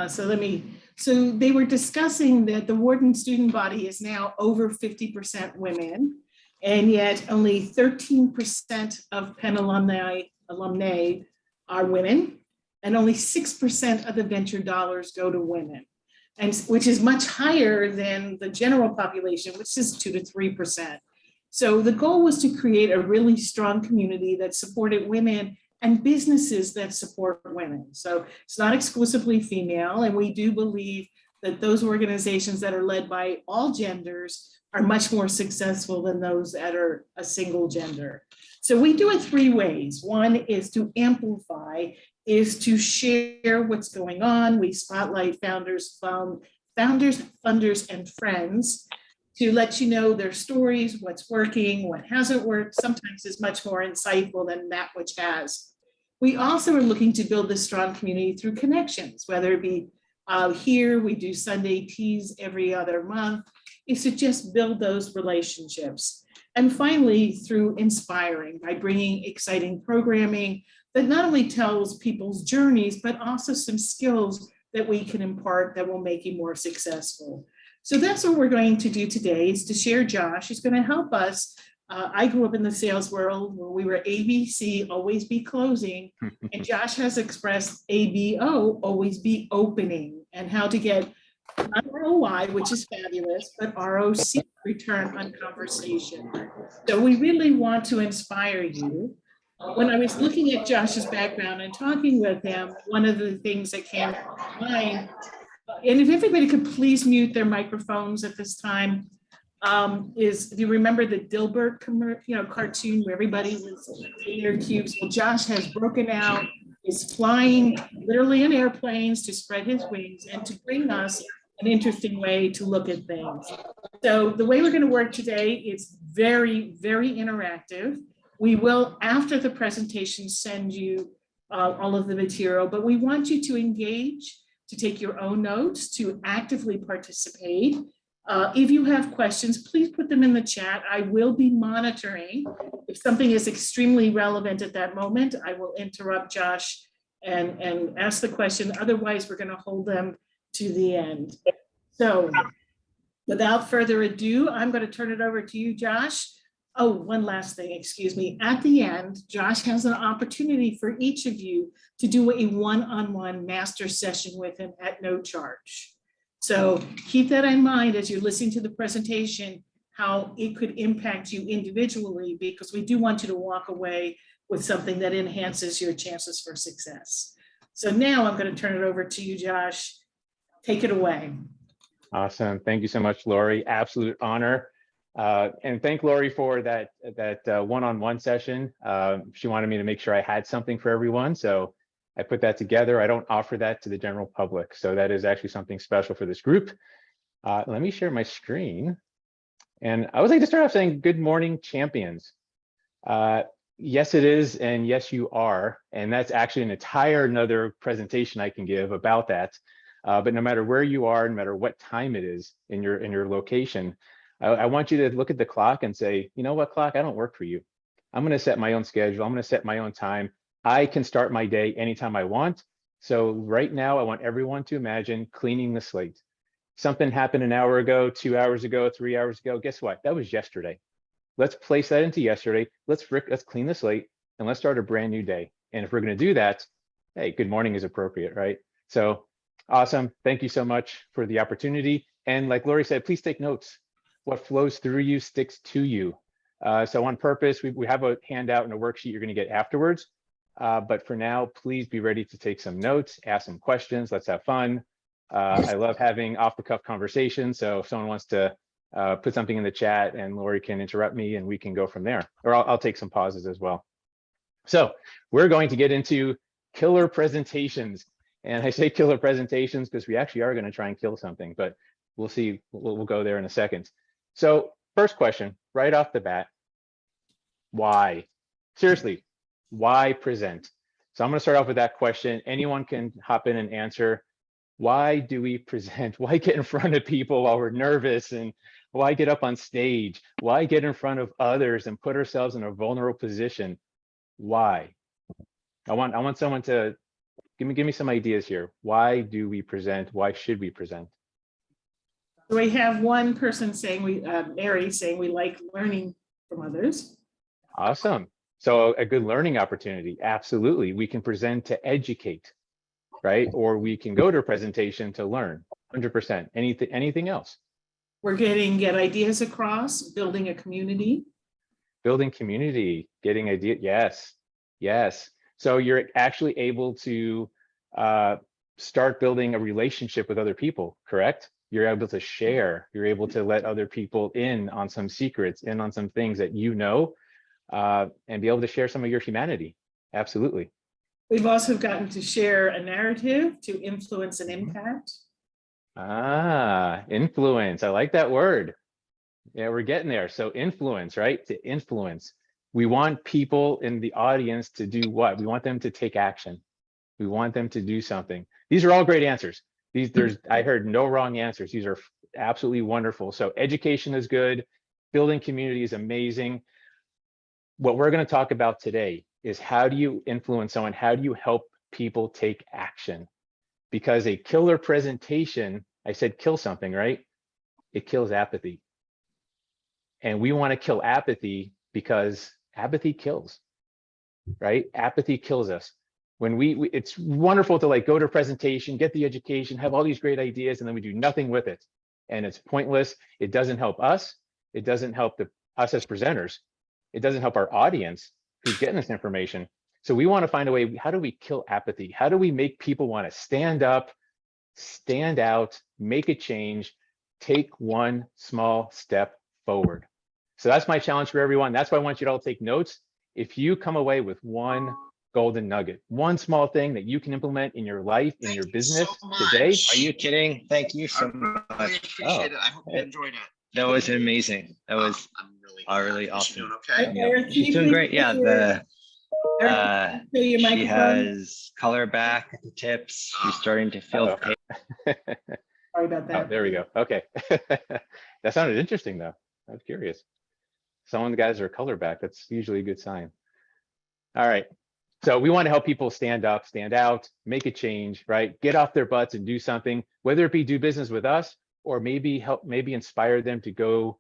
So they were discussing that the Wharton student body is now over 50% women, and yet only 13% of Penn alumni are women, and only 6% of the venture dollars go to women, and which is much higher than the general population, which is 2 to 3%. So the goal was to create a really strong community that supported women and businesses that support women. So it's not exclusively female, and we do believe that those organizations that are led by all genders are much more successful than those that are a single gender. So we do it 3 ways. One is to amplify, is to share what's going on. We spotlight founders, funders, and friends to let you know their stories, what's working, what hasn't worked. Sometimes is much more insightful than that which has. We also are looking to build this strong community through connections, whether it be here, we do Sunday teas every other month, is to just build those relationships. And finally, through inspiring, by bringing exciting programming that not only tells people's journeys, but also some skills that we can impart that will make you more successful. So that's what we're going to do today, is to share Josh. He's going to help us. I grew up in the sales world where we were ABC, always be closing, and Josh has expressed ABO, always be opening, and how to get not ROI, which is fabulous, but ROC, return on conversation. So we really want to inspire you. When I was looking at Josh's background and talking with him, one of the things that came to mind, and if everybody could please mute their microphones at this time, is, do you remember the Dilbert cartoon where everybody was in their cubes? Well, Josh has broken out, is flying literally in airplanes to spread his wings and to bring us an interesting way to look at things. So the way we're going to work today is very, very interactive. We will, after the presentation, send you all of the material, but we want you to engage, to take your own notes, to actively participate. If you have questions, please put them in the chat. I will be monitoring. If something is extremely relevant at that moment, I will interrupt Josh and ask the question. Otherwise, we're going to hold them to the end. So without further ado, I'm going to turn it over to you, Josh. Oh, one last thing, excuse me. At the end, Josh has an opportunity for each of you to do a one-on-one master session with him at no charge. So keep that in mind as you're listening to the presentation, how it could impact you individually, because we do want you to walk away with something that enhances your chances for success. So now I'm going to turn it over to you, Josh. Take it away. Awesome. Thank you so much, Lori. Absolute honor. And thank Lori for that one-on-one session. She wanted me to make sure I had something for everyone. So I put that together. I don't offer that to the general public. So that is actually something special for this group. Let me share my screen. And I would like to start off saying, good morning, champions. Yes, it is. And yes, you are. And that's actually an entire another presentation I can give about that. But no matter where you are, no matter what time it is in your location, I want you to look at the clock and say, you know what, clock, I don't work for you. I'm going to set my own schedule. I'm going to set my own time. I can start my day anytime I want. So right now, I want everyone to imagine cleaning the slate. Something happened an hour ago, 2 hours ago, 3 hours ago. Guess what? That was yesterday. Let's place that into yesterday. Let's clean the slate and let's start a brand new day. And if we're going to do that, hey, good morning is appropriate, right? So awesome. Thank you so much for the opportunity. And like Lori said, please take notes. What flows through you sticks to you. So on purpose, we have a handout and a worksheet you're going to get afterwards. But for now, please be ready to take some notes, ask some questions. Let's have fun. I love having off-the-cuff conversations. So if someone wants to put something in the chat and Lori can interrupt me and we can go from there, or I'll take some pauses as well. So we're going to get into killer presentations. And I say killer presentations because we actually are going to try and kill something, but we'll see. We'll go there in a second. So first question, right off the bat, why? Seriously, why present? So I'm going to start off with that question. Anyone can hop in and answer. Why do we present? Why get in front of people while we're nervous? And why get up on stage? Why get in front of others and put ourselves in a vulnerable position? Why? I want someone to give me some ideas here. Why do we present? Why should we present? So we have one person saying Mary saying we like learning from others. Awesome. So a good learning opportunity. Absolutely. We can present to educate, right? Or we can go to a presentation to learn. 100%. Anything else? We're get ideas across, building a community. Building community, getting idea. Yes. Yes. So you're actually able to start building a relationship with other people, correct? You're able to share, you're able to let other people in on some secrets, in on some things that you know, and be able to share some of your humanity. Absolutely. We've also gotten to share a narrative to influence and impact. Ah, influence. I like that word. Yeah, we're getting there. So influence, right? To influence. We want people in the audience to do what? We want them to take action. We want them to do something. These are all great answers. I heard no wrong answers. These are absolutely wonderful. So education is good. Building community is amazing. What we're going to talk about today is how do you influence someone? How do you help people take action? Because a killer presentation, I said kill something, right? It kills apathy. And we want to kill apathy because apathy kills, right? Apathy kills us. When it's wonderful to like go to a presentation, get the education, have all these great ideas, and then we do nothing with it. And it's pointless. It doesn't help us. It doesn't help us as presenters. It doesn't help our audience who's getting this information. So we want to find a way, how do we kill apathy? How do we make people want to stand up, stand out, make a change, take one small step forward? So that's my challenge for everyone. That's why I want you to all take notes. If you come away with one golden nugget, one small thing that you can implement in your life, in your business today. Are you kidding? Thank you so much. I really appreciate it. I hope you enjoyed it. That was amazing. That was I'm really really glad. Is she awesome. doing okay? Yeah. Eric, can She's you doing please great. Yeah, put your- Eric, can you show your she microphone? has color back at the tips. She's starting to feel Uh-oh. pain. Sorry about Oh, that. there we go. Okay. That sounded interesting though. I was curious. Some of the guys are color back. That's usually a good sign. All right. So we want to help people stand up, stand out, make a change, right? Get off their butts and do something, whether it be do business with us or maybe inspire them to go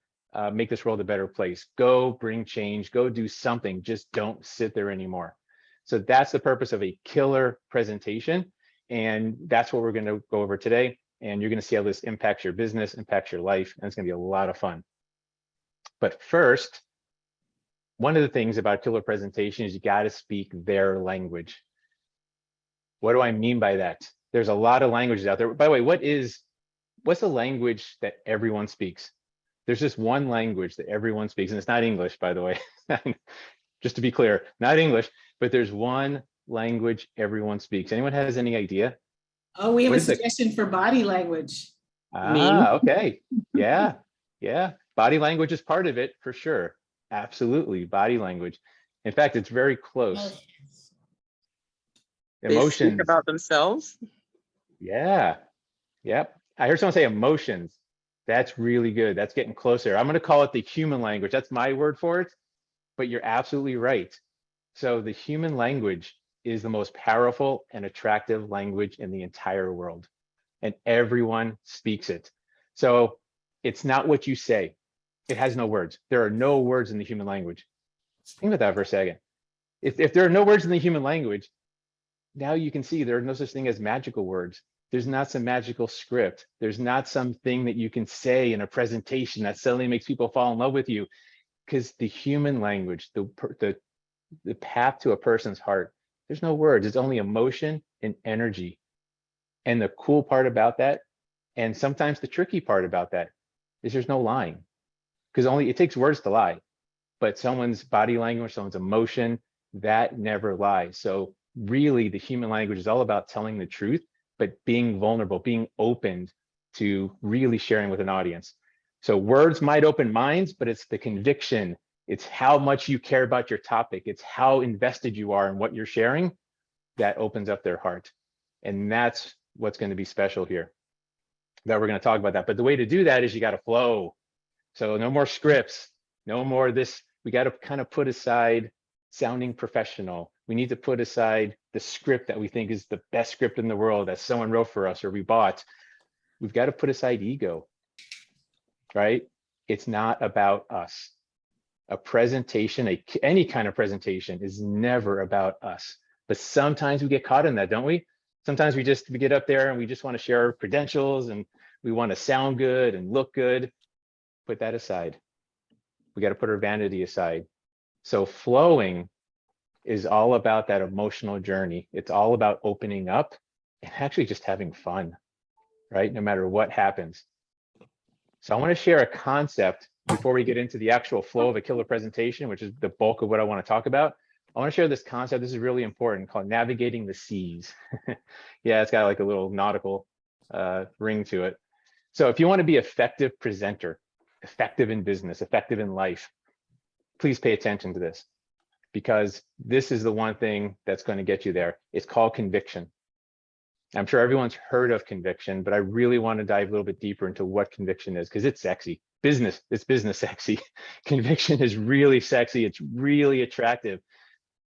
make this world a better place. Go bring change, go do something. Just don't sit there anymore. So that's the purpose of a killer presentation. And that's what we're going to go over today. And you're going to see how this impacts your business, impacts your life, and it's going to be a lot of fun. But first, one of the things about killer presentation is you got to speak their language. What do I mean by that? There's a lot of languages out there. By the way, what's the language that everyone speaks? There's just one language that everyone speaks, and it's not English, by the way. Just to be clear, not English, but there's one language everyone speaks. Anyone has any idea? Oh, we have What a is it? suggestion for body language. Ah, okay. Yeah, yeah. Body language is part of it for sure. Absolutely, body language. In fact, it's very close. They speak Emotions. about themselves. Yeah. Yep. I heard someone say emotions. That's really good. That's getting closer. I'm going to call it the human language. That's my word for it, but you're absolutely right. So the human language is the most powerful and attractive language in the entire world, and everyone speaks it. So it's not what you say. It has no words. There are no words in the human language. Think about that for a second. If there are no words in the human language, now you can see there are no such thing as magical words. There's not some magical script. There's not something that you can say in a presentation that suddenly makes people fall in love with you. Because the human language, the path to a person's heart, there's no words. It's only emotion and energy. And the cool part about that, and sometimes the tricky part about that, is there's no lying. Because it takes words to lie. But someone's body language, someone's emotion, that never lies. So really the human language is all about telling the truth, but being vulnerable, being open to really sharing with an audience. So words might open minds, but it's the conviction. It's how much you care about your topic. It's how invested you are in what you're sharing that opens up their heart. And that's what's going to be special here. That we're going to talk about that. But the way to do that is you got to flow. So no more scripts, no more this. We got to kind of put aside sounding professional. We need to put aside the script that we think is the best script in the world that someone wrote for us or we bought. We've got to put aside ego, right? It's not about us. A presentation, any kind of presentation is never about us. But sometimes we get caught in that, don't we? Sometimes we get up there and we just want to share our credentials and we want to sound good and look good. Put that aside. We got to put our vanity aside. So flowing is all about that emotional journey. It's all about opening up and actually just having fun, right? No matter what happens. So I want to share a concept before we get into the actual flow of a killer presentation, which is the bulk of what I want to talk about. I want to share this concept. This is really important, called navigating the seas. Yeah, it's got like a little nautical ring to it. So if you want to be effective presenter, effective in business, effective in life, please pay attention to this, because this is the one thing that's going to get you there. It's called conviction. I'm sure everyone's heard of conviction, but I really want to dive a little bit deeper into what conviction is, because it's sexy. It's business sexy. Conviction is really sexy. It's really attractive,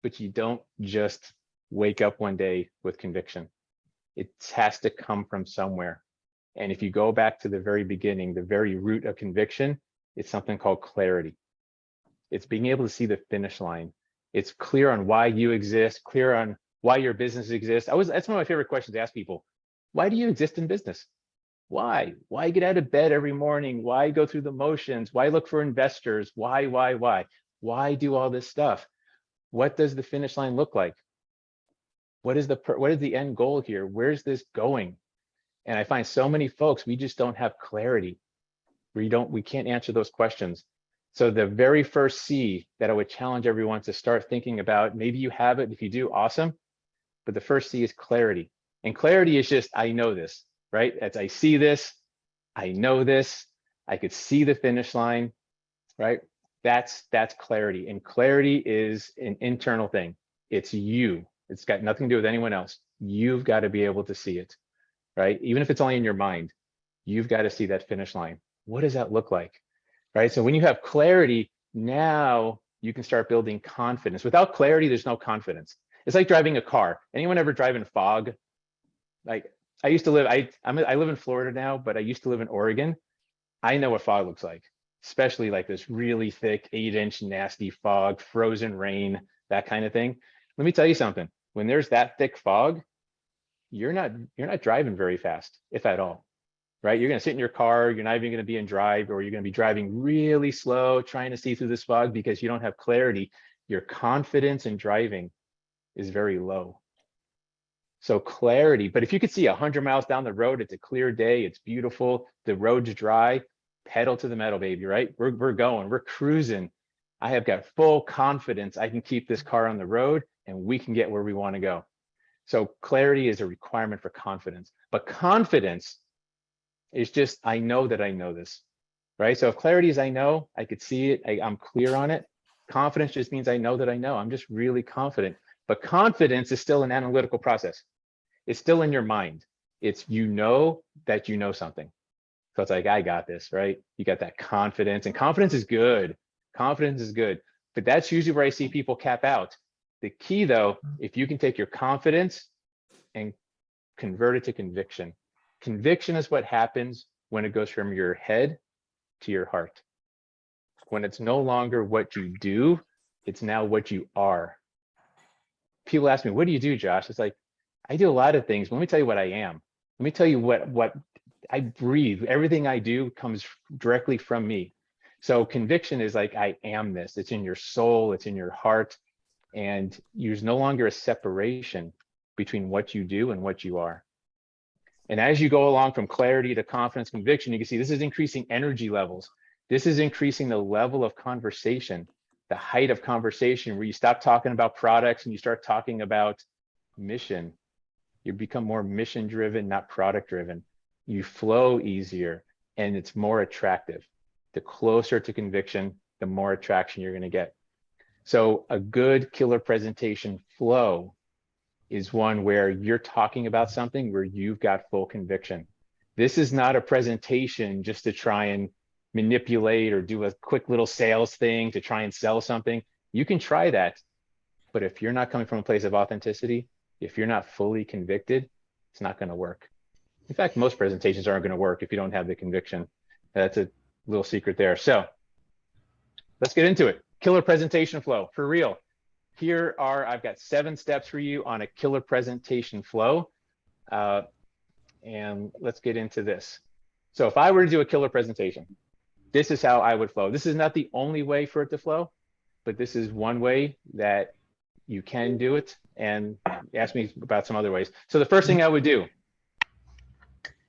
but you don't just wake up one day with conviction. It has to come from somewhere. And if you go back to the very beginning, the very root of conviction, it's something called clarity. It's being able to see the finish line. It's clear on why you exist, clear on why your business exists. That's one of my favorite questions to ask people. Why do you exist in business? Why? Why get out of bed every morning? Why go through the motions? Why look for investors? Why? Why do all this stuff? What does the finish line look like? What is the end goal here? Where's this going? And I find so many folks, we just don't have clarity. We can't answer those questions. So the very first C that I would challenge everyone to start thinking about, maybe you have it, if you do, awesome. But the first C is clarity. And clarity is just, I know this, right? As I see this, I know this, I could see the finish line, right? That's clarity. And clarity is an internal thing. It's you. It's got nothing to do with anyone else. You've got to be able to see it, right? Even if it's only in your mind, you've got to see that finish line. What does that look like, right? So when you have clarity, now you can start building confidence. Without clarity, there's no confidence. It's like driving a car. Anyone ever drive in fog? Like I used to live, I live in Florida now, but I used to live in Oregon. I know what fog looks like, especially like this really thick 8-inch nasty fog, frozen rain, that kind of thing. Let me tell you something. When there's that thick fog, you're not driving very fast, if at all, right? You're going to sit in your car. You're not even going to be in drive, or you're going to be driving really slow, trying to see through this fog because you don't have clarity. Your confidence in driving is very low. So clarity, but if you could see 100 miles down the road, it's a clear day, it's beautiful, the road's dry, pedal to the metal, baby, right? We're going, we're cruising. I have got full confidence I can keep this car on the road and we can get where we want to go. So clarity is a requirement for confidence, but confidence is just, I know that I know this, right? So if clarity is I know, I could see it, I'm clear on it. Confidence just means I know that I know, I'm just really confident. But confidence is still an analytical process. It's still in your mind. It's you know that you know something. So it's like, I got this, right? You got that confidence, and confidence is good. Confidence is good, but that's usually where I see people cap out. The key though, if you can take your confidence and convert it to conviction. Conviction is what happens when it goes from your head to your heart. When it's no longer what you do, it's now what you are. People ask me, what do you do, Josh? It's like, I do a lot of things. Let me tell you what I am. Let me tell you what I breathe. Everything I do comes directly from me. So conviction is like, I am this. It's in your soul, it's in your heart. And there's no longer a separation between what you do and what you are. And as you go along from clarity to confidence, conviction, you can see this is increasing energy levels. This is increasing the level of conversation, the height of conversation, where you stop talking about products and you start talking about mission. You become more mission driven, not product driven. You flow easier and it's more attractive. The closer to conviction, the more attraction you're going to get. So a good killer presentation flow is one where you're talking about something where you've got full conviction. This is not a presentation just to try and manipulate or do a quick little sales thing to try and sell something. You can try that, But if you're not coming from a place of authenticity, if you're not fully convicted, it's not going to work. In fact, most presentations aren't going to work if you don't have the conviction. That's a little secret there. So let's get into it. Killer presentation flow, for real. I've got 7 steps for you on a killer presentation flow. And let's get into this. So if I were to do a killer presentation, this is how I would flow. This is not the only way for it to flow, but this is one way that you can do it. And ask me about some other ways. So the first thing I would do,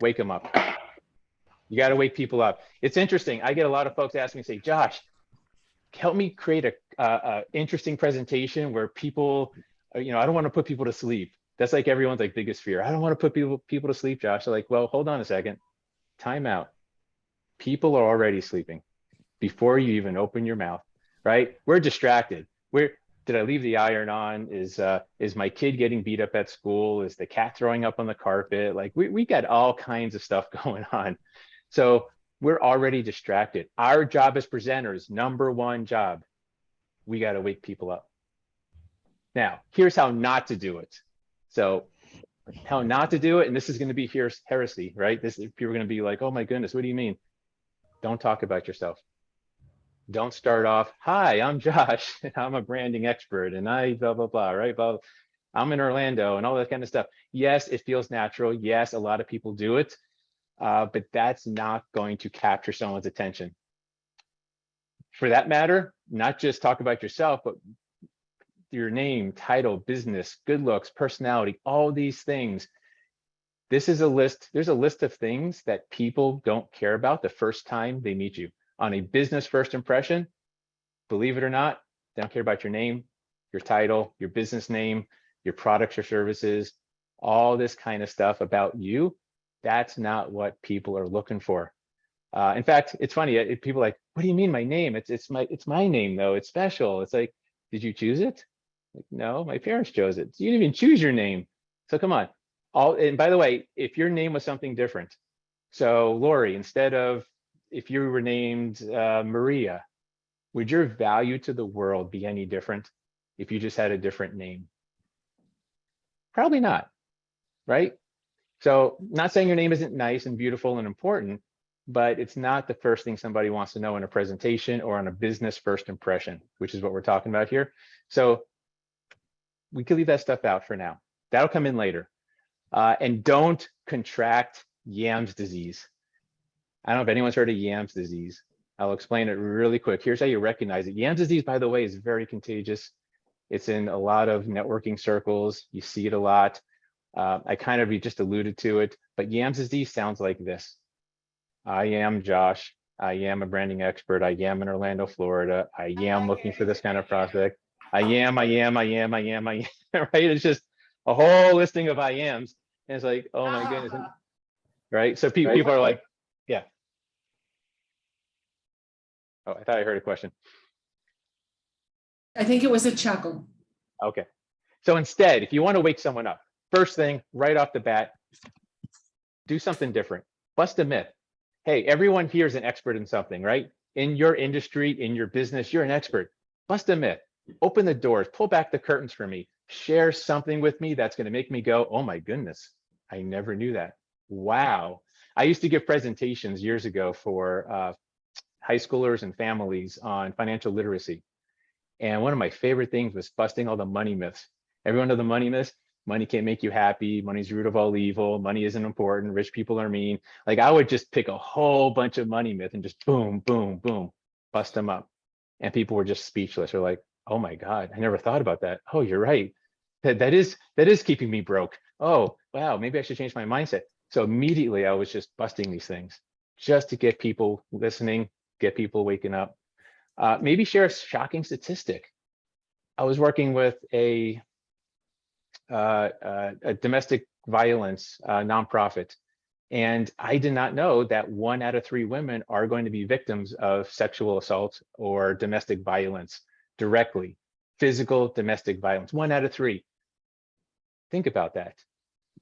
wake them up. You got to wake people up. It's interesting. I get a lot of folks ask me, say, Josh, help me create a interesting presentation where people, I don't want to put people to sleep. That's like everyone's like biggest fear. I don't want to put people to sleep, Josh. They're like, well, hold on a second. Time out. People are already sleeping before you even open your mouth, right? We're distracted. Did I leave the iron on? Is my kid getting beat up at school? Is the cat throwing up on the carpet? Like we got all kinds of stuff going on. So we're already distracted. Our job as presenters, number one job, we got to wake people up. Now, here's how not to do it. So how not to do it, and this is going to be heresy, right? People are going to be like, oh my goodness, what do you mean? Don't talk about yourself. Don't start off, hi, I'm Josh, and I'm a branding expert, and I blah, blah, blah, right? Blah, I'm in Orlando and all that kind of stuff. Yes, it feels natural. Yes, a lot of people do it, but that's not going to capture someone's attention. For that matter, not just talk about yourself, but your name, title, business, good looks, personality, all these things. This is a list. There's a list of things that people don't care about the first time they meet you. On a business first impression, believe it or not, they don't care about your name, your title, your business name, your products or services, all this kind of stuff about you. That's not what people are looking for. In fact, it's funny. People are like, what do you mean my name? It's my name though. It's special. It's like, did you choose it? Like, no, my parents chose it. You didn't even choose your name. So come on. And by the way, if your name was something different, so Lori, instead of if you were named Maria, would your value to the world be any different if you just had a different name? Probably not, right? So not saying your name isn't nice and beautiful and important, but it's not the first thing somebody wants to know in a presentation or on a business first impression, which is what we're talking about here. So we can leave that stuff out for now. That'll come in later. And don't contract Yams disease. I don't know if anyone's heard of Yams disease. I'll explain it really quick. Here's how you recognize it. Yams disease, by the way, is very contagious. It's in a lot of networking circles. You see it a lot. I kind of just alluded to it, but Yams disease sounds like this. I am Josh. I am a branding expert. I am in Orlando, Florida. I am looking for this kind of prospect. I am, right? It's just a whole listing of I ams. And it's like, oh my goodness. Right? So people are like, yeah. Oh, I thought I heard a question. I think it was a chuckle. Okay. So instead, if you want to wake someone up, first thing right off the bat, do something different. Bust a myth. Hey, everyone here is an expert in something, right? In your industry, in your business, you're an expert. Bust a myth. Open the doors, pull back the curtains for me. Share something with me that's going to make me go, oh my goodness, I never knew that. Wow. I used to give presentations years ago for high schoolers and families on financial literacy. And one of my favorite things was busting all the money myths. Everyone know the money myths? Money can't make you happy. Money's the root of all evil. Money isn't important. Rich people are mean. Like I would just pick a whole bunch of money myths and just boom, boom, boom, bust them up. And people were just speechless. They're like, oh my God, I never thought about that. Oh, you're right. That is keeping me broke. Oh, wow, maybe I should change my mindset. So immediately I was just busting these things just to get people listening, get people waking up. Maybe share a shocking statistic. I was working with a domestic violence nonprofit, and I did not know that 1 out of 3 women are going to be victims of sexual assault or domestic violence directly. Physical domestic violence, 1 out of 3. Think about that.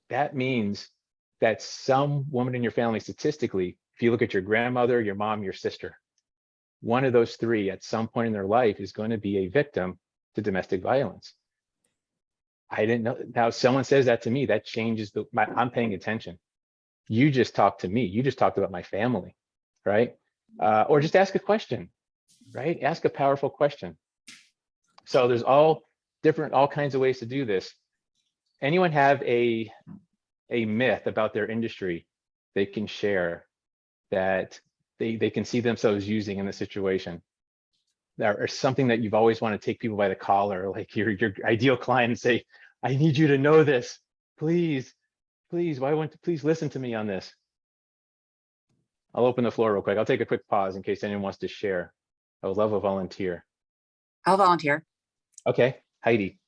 That means that some woman in your family, statistically, if you look at your grandmother, your mom, your sister, one of those 3 at some point in their life is going to be a victim to domestic violence. I didn't know. Now someone says that to me, that changes I'm paying attention. You just talked to me. You just talked about my family, right? Or just ask a question, right? Ask a powerful question. So there's all kinds of ways to do this. Anyone have a myth about their industry they can share that they can see themselves using in the situation? Or something that you've always wanted to take people by the collar, like your ideal client, and say, I need you to know this, please, please, please listen to me on this. I'll open the floor real quick. I'll take a quick pause in case anyone wants to share. I would love a volunteer. I'll volunteer. Okay, Heidi.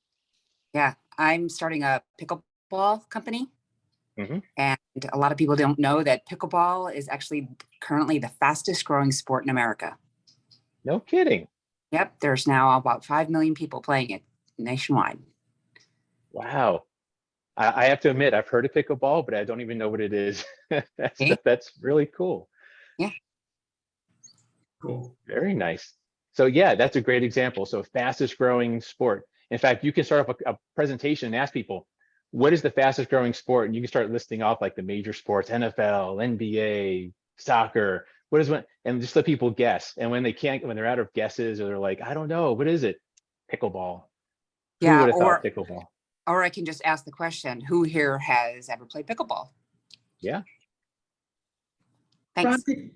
Yeah, I'm starting a pickleball company. Mhm. And a lot of people don't know that pickleball is actually currently the fastest growing sport in America. No kidding. Yep, there's now about 5 million people playing it nationwide. Wow. I have to admit, I've heard of pickleball, but I don't even know what it is. That's really cool. Yeah. Cool. Very nice. So yeah, that's a great example. So fastest growing sport. In fact, you can start off a presentation and ask people, what is the fastest growing sport? And you can start listing off like the major sports, NFL, NBA, soccer. What is one? And just let people guess. And when they're out of guesses, or they're like, I don't know, what is it? Pickleball. Who Yeah, would have thought pickleball? Or I can just ask the question, who here has ever played pickleball? Yeah. Thanks. Rod,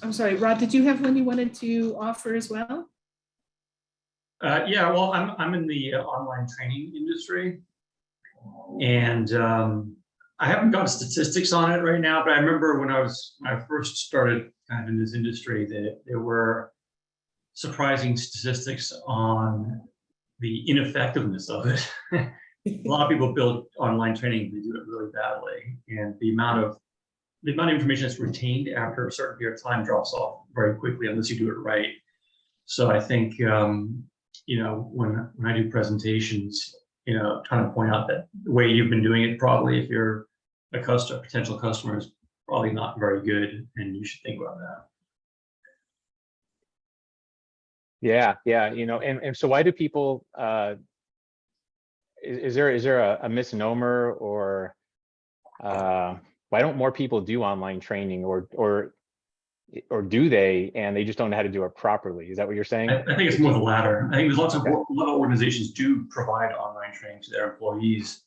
I'm sorry, Rod, did you have one you wanted to offer as well? Yeah, well, I'm in the online training industry, and I haven't got statistics on it right now, but I remember when I first started kind of in this industry, that there were surprising statistics on the ineffectiveness of it. A lot of people build online training, they do it really badly, and the amount of information that's retained after a certain period of time drops off very quickly unless you do it right. So I think when I do presentations, trying to point out that the way you've been doing it, probably if you're a potential customer, is probably not very good, and you should think about that. Yeah, and so why do people is there a misnomer, or why don't more people do online training, or do they, and they just don't know how to do it properly? Is that what you're saying? I think it's more the latter. I think there's a lot of organizations do provide online training to their employees,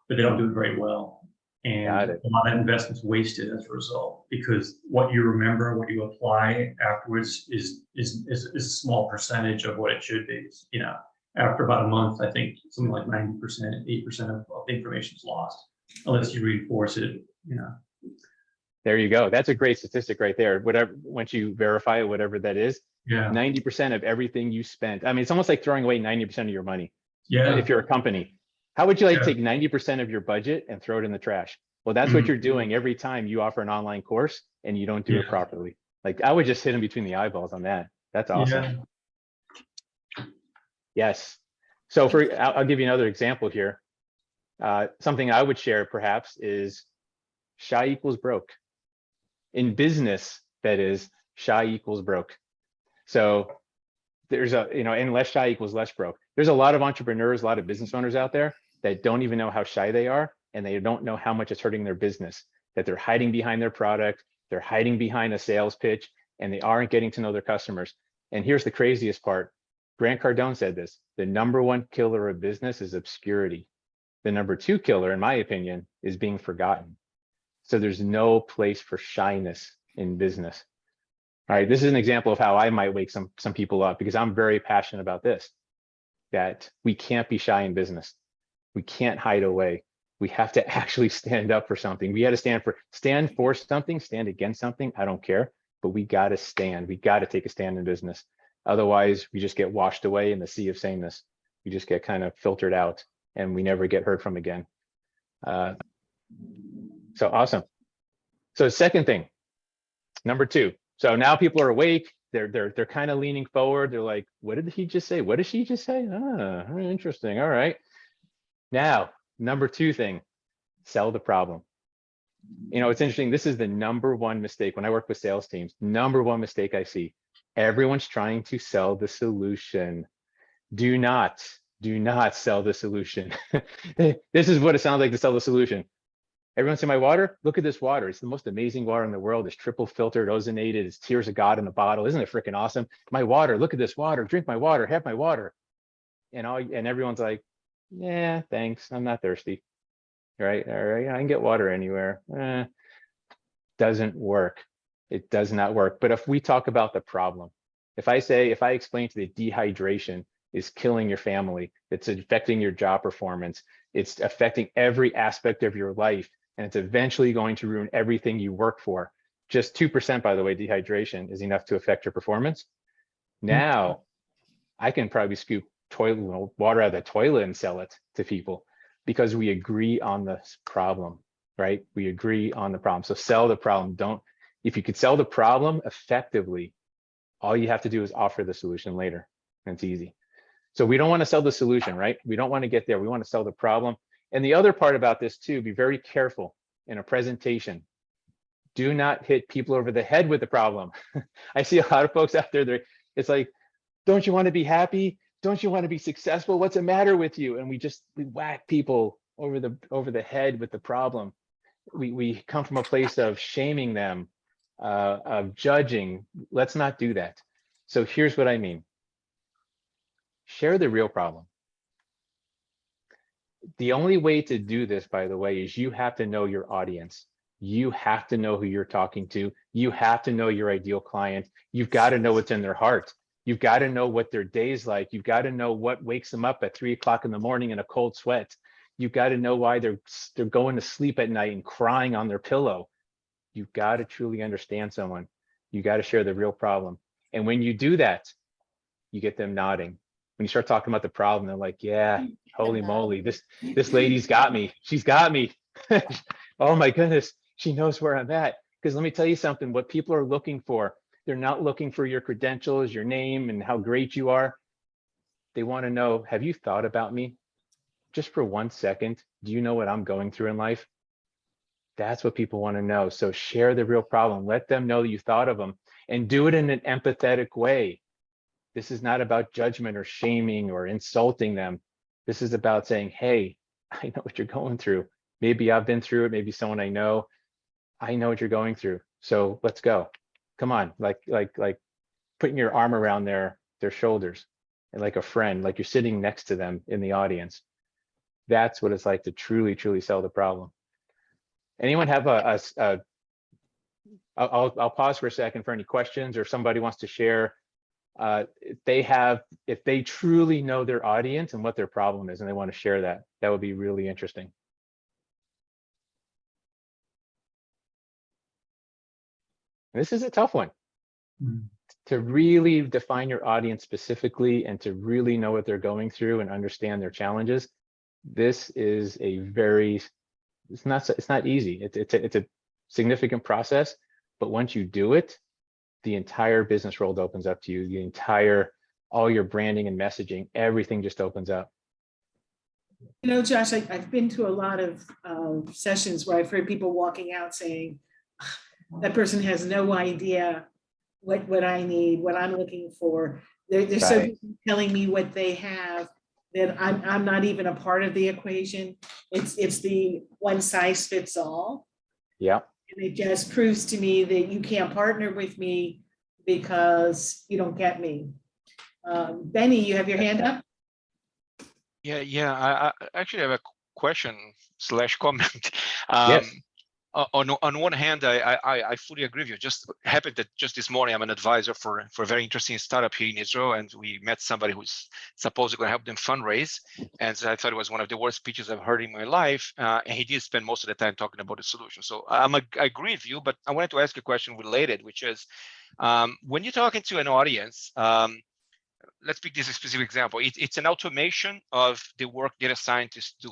but they don't do it very well. And a lot of investment's wasted as a result, because what you remember, what you apply afterwards is a small percentage of what it should be. After about a month, I think something like 90%, 8% of the information is lost, unless you reinforce it. There you go. That's a great statistic right there. Once you verify whatever that is, yeah, 90% of everything you spent. I mean, it's almost like throwing away 90% of your money. Yeah. If you're a company, how would you like to take 90% of your budget and throw it in the trash? Well, that's what you're doing every time you offer an online course and you don't do it properly. Like, I would just hit them between the eyeballs on that. That's awesome. Yes. So I'll give you another example here. Something I would share perhaps is shy equals broke. In business, that is, shy equals broke. So there's and less shy equals less broke. There's a lot of entrepreneurs, a lot of business owners out there that don't even know how shy they are, and they don't know how much it's hurting their business, that they're hiding behind their product, they're hiding behind a sales pitch, and they aren't getting to know their customers. And here's the craziest part. Grant Cardone said this: the #1 killer of business is obscurity. The #2 killer, in my opinion, is being forgotten. So there's no place for shyness in business. All right, this is an example of how I might wake some people up, because I'm very passionate about this, that we can't be shy in business. We can't hide away. We have to actually stand up for something. We got to stand for something, stand against something. I don't care, but we got to stand. We got to take a stand in business. Otherwise, we just get washed away in the sea of sameness. We just get kind of filtered out, and we never get heard from again. So awesome. So second thing, #2. So now people are awake. They're kind of leaning forward. They're like, what did he just say? What did she just say? Ah, interesting. All right. Now, #2 thing, sell the problem. It's interesting. This is the #1 mistake when I work with sales teams. #1 mistake I see. Everyone's trying to sell the solution. Do not Do not sell the solution. This is what it sounds like to sell the solution. Everyone see my water? Look at this water. It's the most amazing water in the world. It's triple filtered, ozonated. It's tears of God in a bottle. Isn't it freaking awesome? My water, look at this water. Drink my water, have my water. And everyone's like, yeah, thanks. I'm not thirsty. Right? All right, I can get water anywhere. Doesn't work. It does not work. But if we talk about the problem, if I explain to the dehydration is killing your family, it's affecting your job performance, it's affecting every aspect of your life, and it's eventually going to ruin everything you work for. Just 2%, by the way, dehydration is enough to affect your performance. Now, I can probably scoop water out of the toilet and sell it to people because we agree on the problem, right? We agree on the problem. So sell the problem. If you could sell the problem effectively, all you have to do is offer the solution later, and it's easy. So we don't want to sell the solution, right? We don't want to get there. We want to sell the problem. And the other part about this too, be very careful in a presentation. Do not hit people over the head with the problem. I see a lot of folks out there, it's like, don't you want to be happy? Don't you want to be successful? What's the matter with you? And we whack people over the head with the problem. We come from a place of shaming them, of judging. Let's not do that. So here's what I mean. Share the real problem. The only way to do this, by the way, is you have to know your audience. You have to know who you're talking to. You have to know your ideal client. You've got to know what's in their heart. You've got to know what their day's like. You've got to know what wakes them up at 3 o'clock in the morning in a cold sweat. You've got to know why they're going to sleep at night and crying on their pillow. You've got to truly understand someone. You got to share the real problem. And when you do that, you get them nodding. When you start talking about the problem, they're like, yeah, holy moly, this lady's got me. She's got me. Oh my goodness, she knows where I'm at. Because let me tell you something, what people are looking for, they're not looking for your credentials, your name, and how great you are. They want to know, have you thought about me? Just for 1 second, do you know what I'm going through in life? That's what people want to know. So share the real problem. Let them know that you thought of them, and do it in an empathetic way. This is not about judgment or shaming or insulting them. This is about saying, hey, I know what you're going through. Maybe I've been through it. Maybe someone I know what you're going through. So let's go. Come on, like putting your arm around their shoulders, and like a friend, like you're sitting next to them in the audience. That's what it's like to truly, truly sell the problem. Anyone have I'll pause for a second for any questions, or if somebody wants to share. If they truly know their audience and what their problem is, and they want to share that would be really interesting. This is a tough one. To really define your audience specifically and to really know what they're going through and understand their challenges. This is it's not easy. It's a significant process, but once you do it, the entire business world opens up to you. All your branding and messaging, everything just opens up. You know, Josh, I've been to a lot of sessions where I've heard people walking out saying, that person has no idea what I need, what I'm looking for. They're so busy telling me what they have that I'm not even a part of the equation. It's the one size fits all. Yeah. And it just proves to me that you can't partner with me because you don't get me. Benny, you have your hand up? Yeah. I actually have a question/comment. Yes. On one hand, I fully agree with you. Just happened that just this morning, I'm an advisor for a very interesting startup here in Israel, and we met somebody who's supposedly going to help them fundraise. And so I thought it was one of the worst speeches I've heard in my life. And he did spend most of the time talking about the solution. So I agree with you, but I wanted to ask a question related, which is when you're talking to an audience, let's pick this specific example. It's an automation of the work data scientists do.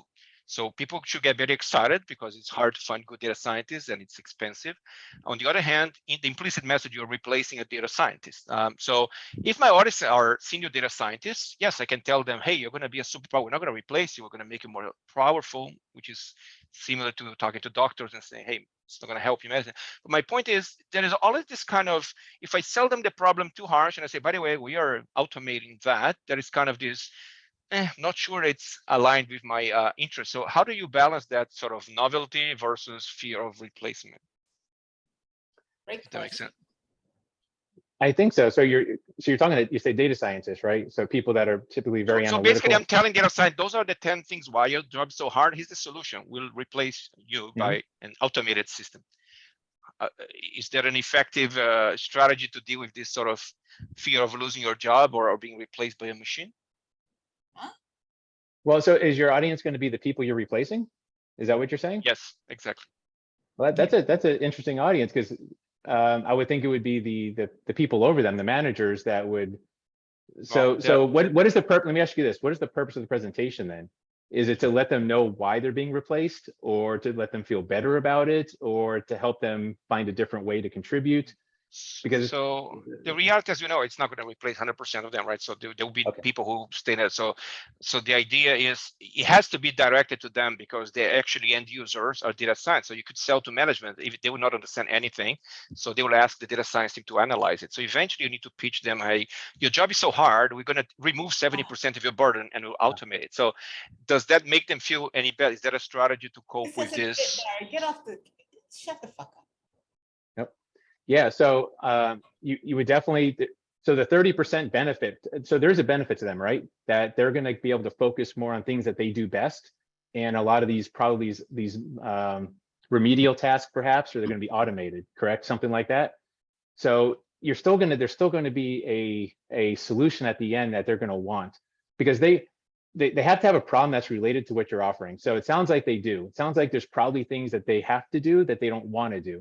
So people should get very excited because it's hard to find good data scientists and it's expensive. On the other hand, in the implicit message, you're replacing a data scientist. So if my audience are senior data scientists, yes, I can tell them, hey, you're going to be a superpower. We're not going to replace you. We're going to make you more powerful, which is similar to talking to doctors and saying, hey, it's not going to help you medicine. But my point is, there is always this kind of, if I sell them the problem too harsh and I say, by the way, we are automating that, there is kind of this not sure it's aligned with my interest. So how do you balance that sort of novelty versus fear of replacement? Great If that makes question. sense. I think so. So you're talking to, you say data scientists, right? So people that are typically very So basically, analytical. I'm telling data science, those are the 10 things why your job is so hard. Here's the solution. We'll replace you by an automated system. Is there an effective strategy to deal with this sort of fear of losing your job or being replaced by a machine? Well, so is your audience going to be the people you're replacing? Is that what you're saying? Yes, exactly. Well, that's an interesting audience, because I would think it would be the people over them, the managers that would. Well, So what is the purpose? Let me ask you this: what is the purpose of the presentation then? Is it to let them know why they're being replaced, or to let them feel better about it, or to help them find a different way to contribute? Because so the reality, as you know, it's not going to replace 100% of them, right? So there will be okay. people who stay there. So the idea is it has to be directed to them because they're actually end users or data science. So you could sell to management if they will not understand anything. So they will ask the data science team to analyze it. So eventually you need to pitch them, hey, your job is so hard, we're going to remove 70% of your burden and we'll automate it. So does that make them feel any better? Is that a strategy to cope with this? Get off the, shut the fuck up. Yeah, so you would definitely, so the 30% benefit, so there's a benefit to them, right? That they're going to be able to focus more on things that they do best, and a lot of these probably these remedial tasks perhaps, or they're going to be automated, correct? Something like that. So there's still going to be a solution at the end that they're going to want, because they have to have a problem that's related to what you're offering. So it sounds like they do. It sounds like there's probably things that they have to do that they don't want to do.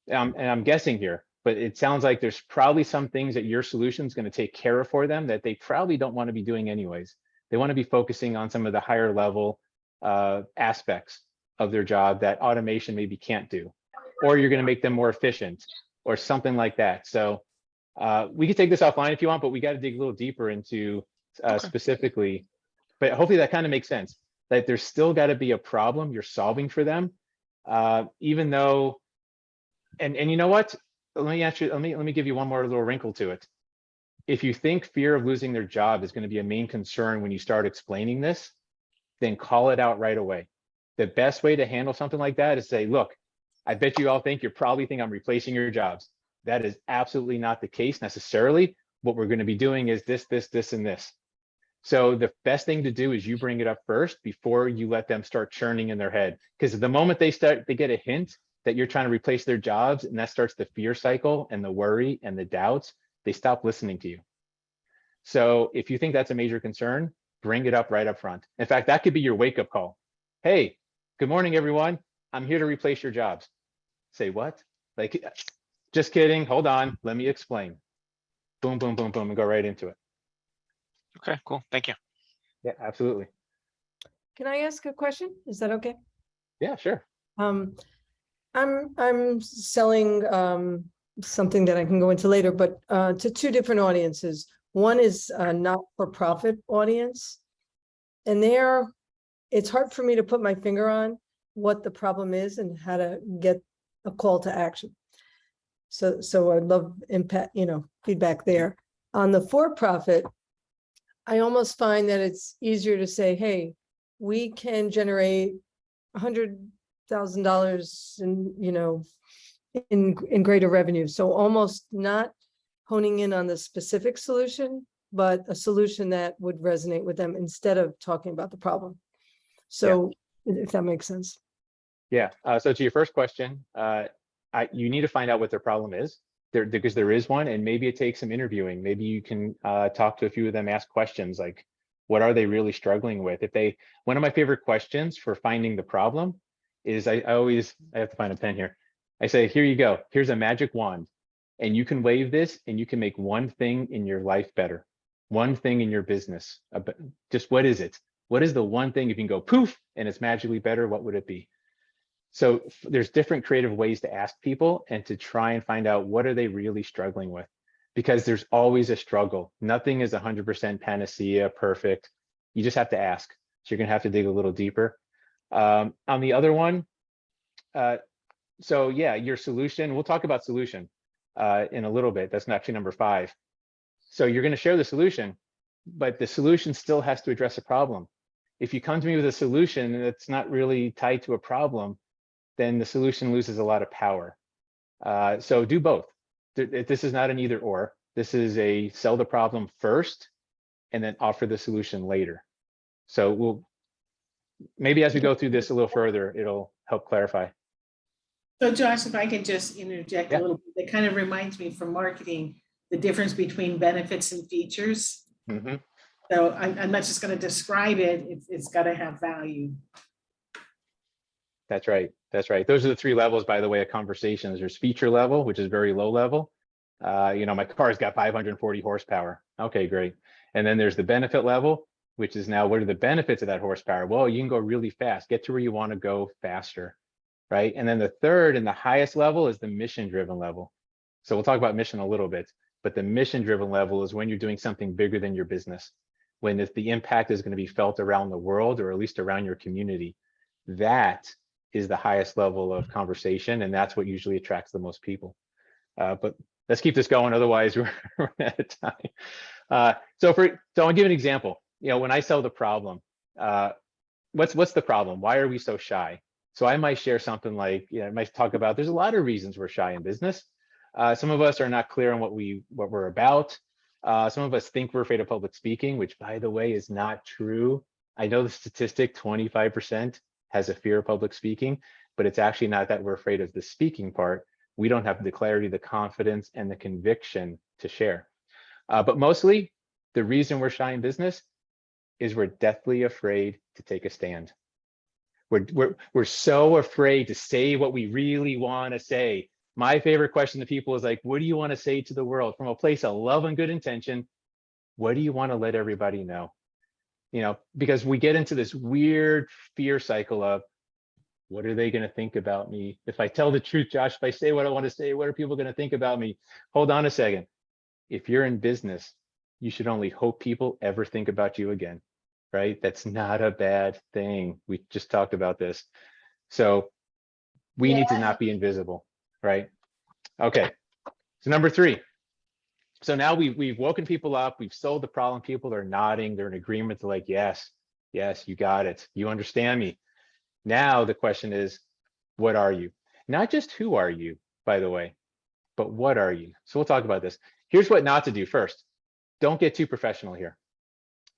And I'm guessing here, but it sounds like there's probably some things that your solution is going to take care of for them that they probably don't want to be doing anyways. They want to be focusing on some of the higher level aspects of their job that automation maybe can't do, or you're going to make them more efficient or something like that. So we could take this offline if you want, but we got to dig a little deeper into specifically, but hopefully that kind of makes sense, that there's still got to be a problem you're solving for them, even though. And you know what? Let me give you one more little wrinkle to it. If you think fear of losing their job is going to be a main concern when you start explaining this, then call it out right away. The best way to handle something like that is say, look, I bet you all you probably think I'm replacing your jobs. That is absolutely not the case necessarily. What we're going to be doing is this, and this. So the best thing to do is you bring it up first before you let them start churning in their head. Because the moment they get a hint that you're trying to replace their jobs, and that starts the fear cycle and the worry and the doubts, they stop listening to you. So if you think that's a major concern, bring it up right up front. In fact, that could be your wake-up call. Hey, good morning, everyone. I'm here to replace your jobs. Say what? Like, just kidding. Hold on. Let me explain. Boom, boom, boom, boom, and go right into it. Okay, cool. Thank you. Yeah, absolutely. Can I ask a question? Is that okay? Yeah, sure. I'm selling something that I can go into later, but to two different audiences. One is a not-for-profit audience, and there, it's hard for me to put my finger on what the problem is and how to get a call to action. So I'd love impact, feedback there. On the for-profit, I almost find that it's easier to say, hey, we can generate $100,000 in greater revenue. So almost not honing in on the specific solution, but a solution that would resonate with them instead of talking about the problem. So if that makes sense. Yeah. So to your first question, you need to find out what their problem is, because there is one, and maybe it takes some interviewing. Maybe you can talk to a few of them, ask questions like, what are they really struggling with? One of my favorite questions for finding the problem is, I have to find a pen here. I say, here you go. Here's a magic wand, and you can wave this, and you can make one thing in your life better, one thing in your business. Just what is it? What is the one thing, if you can go poof and it's magically better, what would it be? So there's different creative ways to ask people and to try and find out what are they really struggling with, because there's always a struggle. Nothing is 100% panacea, perfect. You just have to ask. So you're gonna have to dig a little deeper. On the other one, so yeah, your solution, we'll talk about solution in a little bit. That's actually number 5. So you're gonna share the solution, but the solution still has to address a problem. If you come to me with a solution that's not really tied to a problem, then the solution loses a lot of power. So do both. This is not an either or. This is a sell the problem first and then offer the solution later. So we'll maybe as we go through this a little further, it'll help clarify. So Josh, if I could just interject Yeah. a little bit, it kind of reminds me from marketing, the difference between benefits and features. Mhm. So I'm not just going to describe it, it's got to have value. That's right. That's right. Those are the three levels, by the way, of conversations. There's feature level, which is very low level. You know, my car's got 540 horsepower. Okay, great. And then there's the benefit level, which is now what are the benefits of that horsepower? Well, you can go really fast, get to where you want to go faster, right? And then the third and the highest level is the mission-driven level. So we'll talk about mission a little bit, but the mission-driven level is when you're doing something bigger than your business, when the impact is going to be felt around the world or at least around your community. That is the highest level of conversation, and that's what usually attracts the most people. But let's keep this going, otherwise we're out of time. So I'll give an example. You know, when I sell the problem, what's the problem? Why are we so shy? So I might share something like, you know, I might talk about there's a lot of reasons we're shy in business. Some of us are not clear on what we're about. Some of us think we're afraid of public speaking, which, by the way, is not true. I know the statistic 25% has a fear of public speaking, but it's actually not that we're afraid of the speaking part. We don't have the clarity, the confidence, and the conviction to share. But mostly, the reason we're shy in business is we're deathly afraid to take a stand. We're so afraid to say what we really want to say. My favorite question to people is like, what do you want to say to the world? From a place of love and good intention, what do you want to let everybody know? You know, because we get into this weird fear cycle of, what are they going to think about me? If I tell the truth, Josh, if I say what I want to say, what are people going to think about me? Hold on a second. If you're in business, you should only hope people ever think about you again, right? That's not a bad thing. We just talked about this. So we need to not be invisible, right? Okay, so number 3. So now we've woken people up, we've sold the problem, people are nodding, they're in agreement, they're like, yes, you got it, you understand me. Now the question is, what are you? Not just who are you, by the way, but what are you? So we'll talk about this. Here's what not to do first. Don't get too professional here.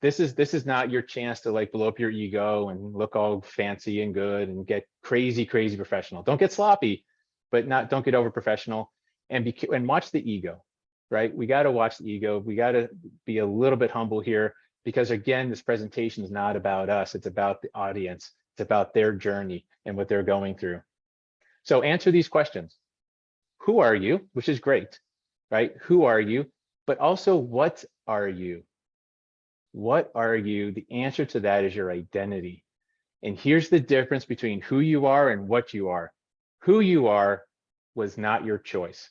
This is not your chance to like blow up your ego and look all fancy and good and get crazy professional. Don't get sloppy, but don't get over professional, and watch the ego, right? We got to watch the ego. We got to be a little bit humble here, because again, this presentation is not about us. It's about the audience. It's about their journey and what they're going through. So answer these questions. Who are you? Which is great, right? Who are you? But also, what are you? What are you? The answer to that is your identity. And here's the difference between who you are and what you are. Who you are was not your choice.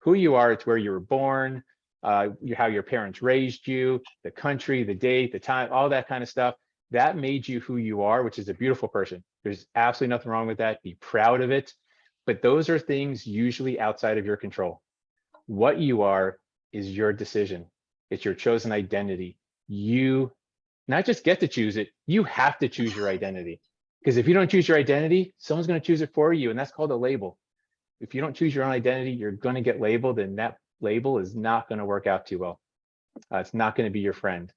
Who you are, it's where you were born, how your parents raised you, the country, the date, the time, all that kind of stuff. That made you who you are, which is a beautiful person. There's absolutely nothing wrong with that. Be proud of it. But those are things usually outside of your control. What you are is your decision. It's your chosen identity. You not just get to choose it, you have to choose your identity. Because if you don't choose your identity, someone's going to choose it for you, and that's called a label. If you don't choose your own identity, you're going to get labeled, and that label is not going to work out too well. It's not going to be your friend.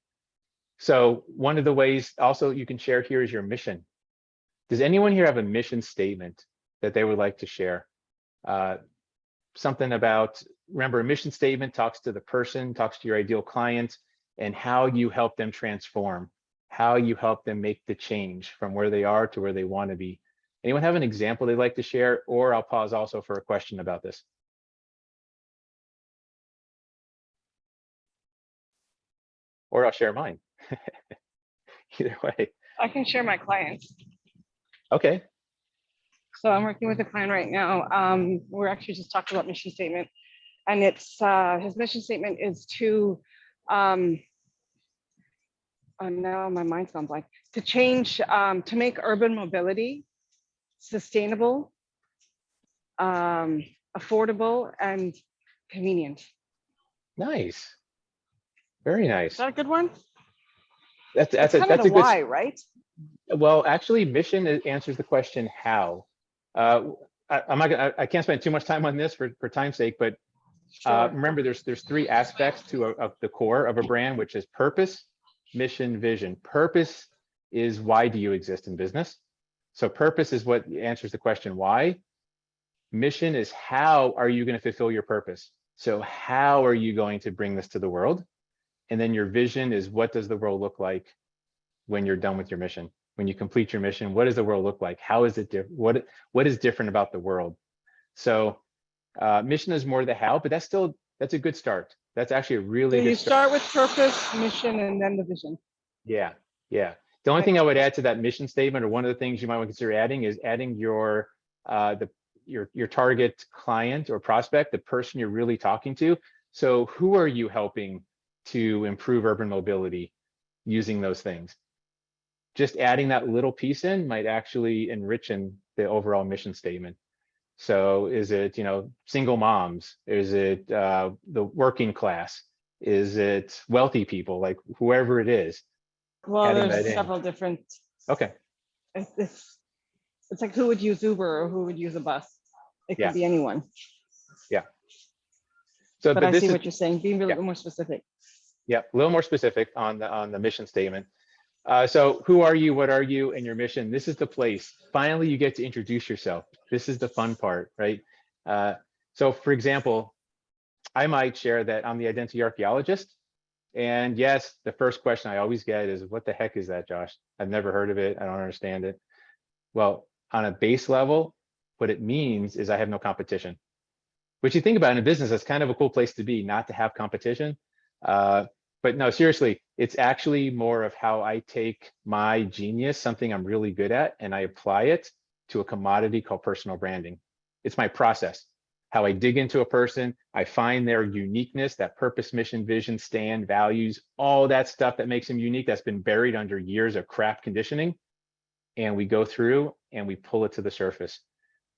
So one of the ways also you can share here is your mission. Does anyone here have a mission statement that they would like to share? Something about, remember, a mission statement talks to the person, talks to your ideal client, and how you help them transform, how you help them make the change from where they are to where they want to be. Anyone have an example they'd like to share? Or I'll pause also for a question about this. Or I'll share mine. Either way. I can share my clients. Okay. So I'm working with a client right now. We're actually just talking about mission statement, and it's his mission statement is to now my mind's gone blank, to change, to make urban mobility sustainable, affordable, and convenient. Nice. Very Is nice. that a good one? That's That's kind of that's the a good. why, right? Well, actually, mission answers the question how. I'm not gonna, I can't spend too much time on this for time's sake, but Sure. remember, there's three aspects to of the core of a brand, which is purpose, mission, vision. Purpose is why do you exist in business? So purpose is what answers the question why. Mission is how are you going to fulfill your purpose? So how are you going to bring this to the world? And then your vision is what does the world look like when you're done with your mission? When you complete your mission, what does the world look like? How is it different? What is different about the world? So mission is more the how, but that's a good start. That's actually a So really you good start. start with purpose, mission, and then the vision. Yeah, yeah. The only thing I would add to that mission statement, or one of the things you might want to consider adding, is adding your your target client or prospect, the person you're really talking to. So who are you helping to improve urban mobility using those things? Just adding that little piece in might actually enrich the overall mission statement. So is it, single moms? Is it the working class? Is it wealthy people? Like whoever it is, Well, adding there's that in. several different. Okay. It's like who would use Uber or who would use a bus? It could Yeah. be anyone. Yeah. So, But I this see is, what you're saying. Be a little yeah. bit more specific. Yeah, a little more specific on the mission statement. So who are you? What are you? And your mission? This is the place. Finally, you get to introduce yourself. This is the fun part, right? So for example, I might share that I'm the identity archaeologist. And yes, the first question I always get is, what the heck is that, Josh? I've never heard of it. I don't understand it. Well, on a base level, what it means is I have no competition. Which you think about in a business, that's kind of a cool place to be, not to have competition. But no, seriously, it's actually more of how I take my genius, something I'm really good at, and I apply it to a commodity called personal branding. It's my process, how I dig into a person, I find their uniqueness, that purpose, mission, vision, stand, values, all that stuff that makes them unique, that's been buried under years of crap conditioning. And we go through and we pull it to the surface.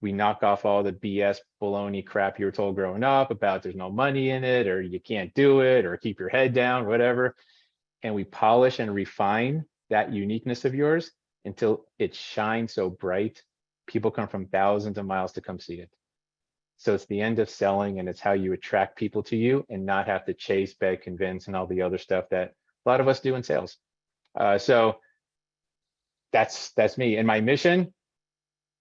We knock off all the BS baloney crap you were told growing up about there's no money in it, or you can't do it, or keep your head down, whatever. And we polish and refine that uniqueness of yours until it shines so bright. People come from thousands of miles to come see it. So it's the end of selling, and it's how you attract people to you and not have to chase, beg, convince, and all the other stuff that a lot of us do in sales. So that's me. And my mission,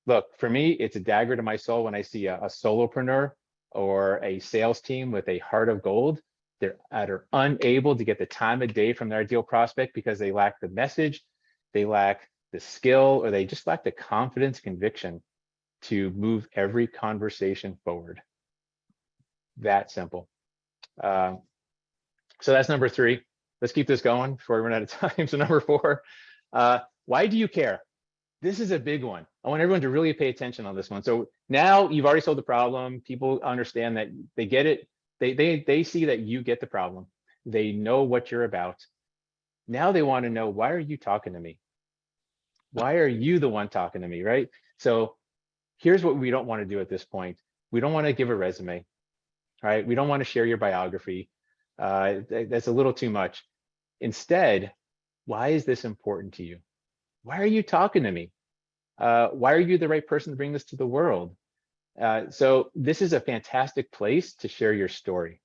look, for me, it's a dagger to my soul when I see a solopreneur or a sales team with a heart of gold. They're either unable to get the time of day from their ideal prospect because they lack the message, they lack the skill, or they just lack the confidence, conviction to move every conversation forward. That simple. So that's number 3. Let's keep this going before we run out of time. So number 4, why do you care? This is a big one. I want everyone to really pay attention on this one. So now you've already solved the problem. People understand that, they get it. They see that you get the problem. They know what you're about. Now they want to know, why are you talking to me? Why are you the one talking to me, right? So here's what we don't want to do at this point. We don't want to give a resume, right? We don't want to share your biography. That's a little too much. Instead, why is this important to you? Why are you talking to me? Why are you the right person to bring this to the world? So this is a fantastic place to share your story.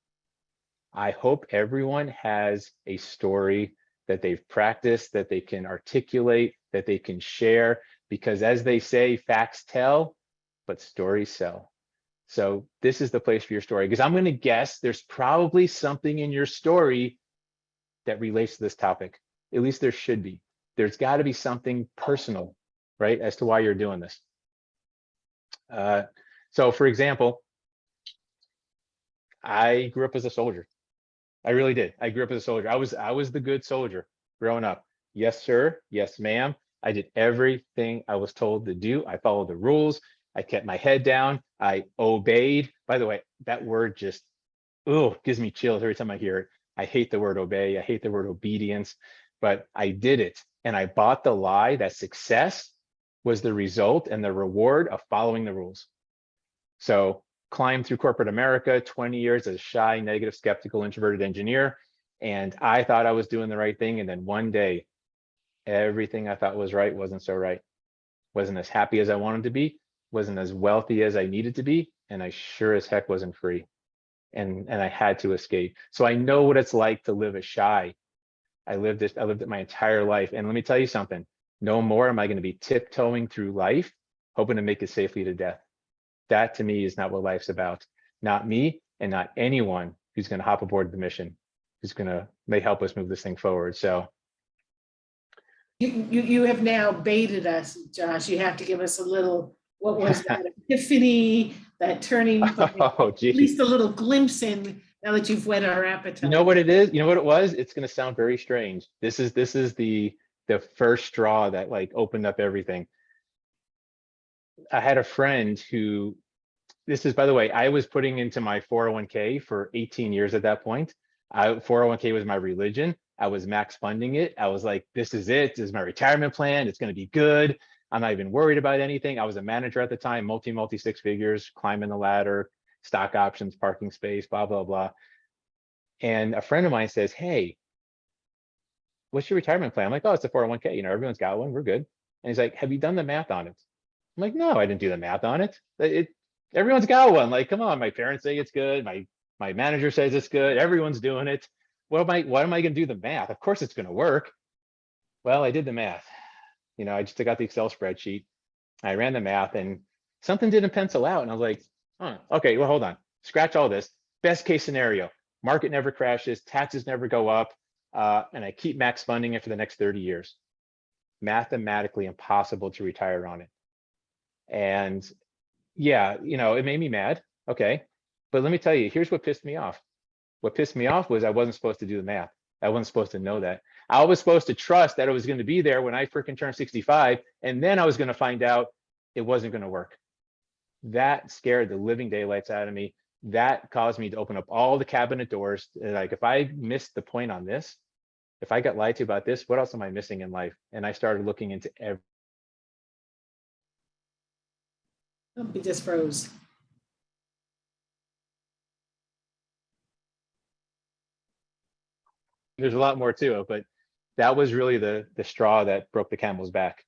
I hope everyone has a story that they've practiced, that they can articulate, that they can share, because as they say, facts tell, but stories sell. So this is the place for your story, because I'm going to guess there's probably something in your story that relates to this topic. At least there should be. There's got to be something personal, right, as to why you're doing this. So for example, I grew up as a soldier. I really did. I grew up as a soldier. I was the good soldier growing up. Yes, sir. Yes, ma'am. I did everything I was told to do. I followed the rules. I kept my head down. I obeyed. By the way, that word just, gives me chills every time I hear it. I hate the word obey. I hate the word obedience, but I did it. And I bought the lie that success was the result and the reward of following the rules. So climbed through corporate America, 20 years as a shy, negative, skeptical, introverted engineer. And I thought I was doing the right thing. And then one day, everything I thought was right wasn't so right. Wasn't as happy as I wanted to be, wasn't as wealthy as I needed to be, and I sure as heck wasn't free. And I had to escape. So I know what it's like to live a shy. I lived it my entire life. And let me tell you something, no more am I going to be tiptoeing through life, hoping to make it safely to death. That to me is not what life's about. Not me and not anyone who's going to hop aboard the mission, who's going to may help us move this thing forward. So You have now baited us, Josh. You have to give us a little, what was that epiphany, that turning point, oh, at geez. least a little glimpse in, now that you've whet our appetite. You know what it is? You know what it was? It's going to sound very strange. This is the first straw that like opened up everything. I had a friend who, this is, by the way, I was putting into my 401k for 18 years at that point. 401k was my religion. I was max funding it. I was like, this is it. This is my retirement plan. It's going to be good. I'm not even worried about anything. I was a manager at the time, multi six figures, climbing the ladder, stock options, parking space, blah, blah, blah. And a friend of mine says, hey, what's your retirement plan? I'm like, oh, it's a 401k. You know, everyone's got one. We're good. And he's like, have you done the math on it? I'm like, no, I didn't do the math on it. Everyone's got one. Like, come on, my parents say it's good. My manager says it's good. Everyone's doing it. Why am I going to do the math? Of course it's going to work. Well, I did the math. You know, I just took out the Excel spreadsheet. I ran the math and something didn't pencil out. And I was like, huh, okay, well, hold on. Scratch all this. Best case scenario, market never crashes, taxes never go up, and I keep max funding it for the next 30 years. Mathematically impossible to retire on it. And yeah, you know, it made me mad. Okay. But let me tell you, here's what pissed me off. What pissed me off was I wasn't supposed to do the math. I wasn't supposed to know that. I was supposed to trust that it was going to be there when I freaking turned 65. And then I was going to find out it wasn't going to work. That scared the living daylights out of me. That caused me to open up all the cabinet doors. Like, if I missed the point on this, if I got lied to about this, what else am I missing in life? And I started looking into every. He just froze. There's a lot more to it, but that was really the straw that broke the camel's back,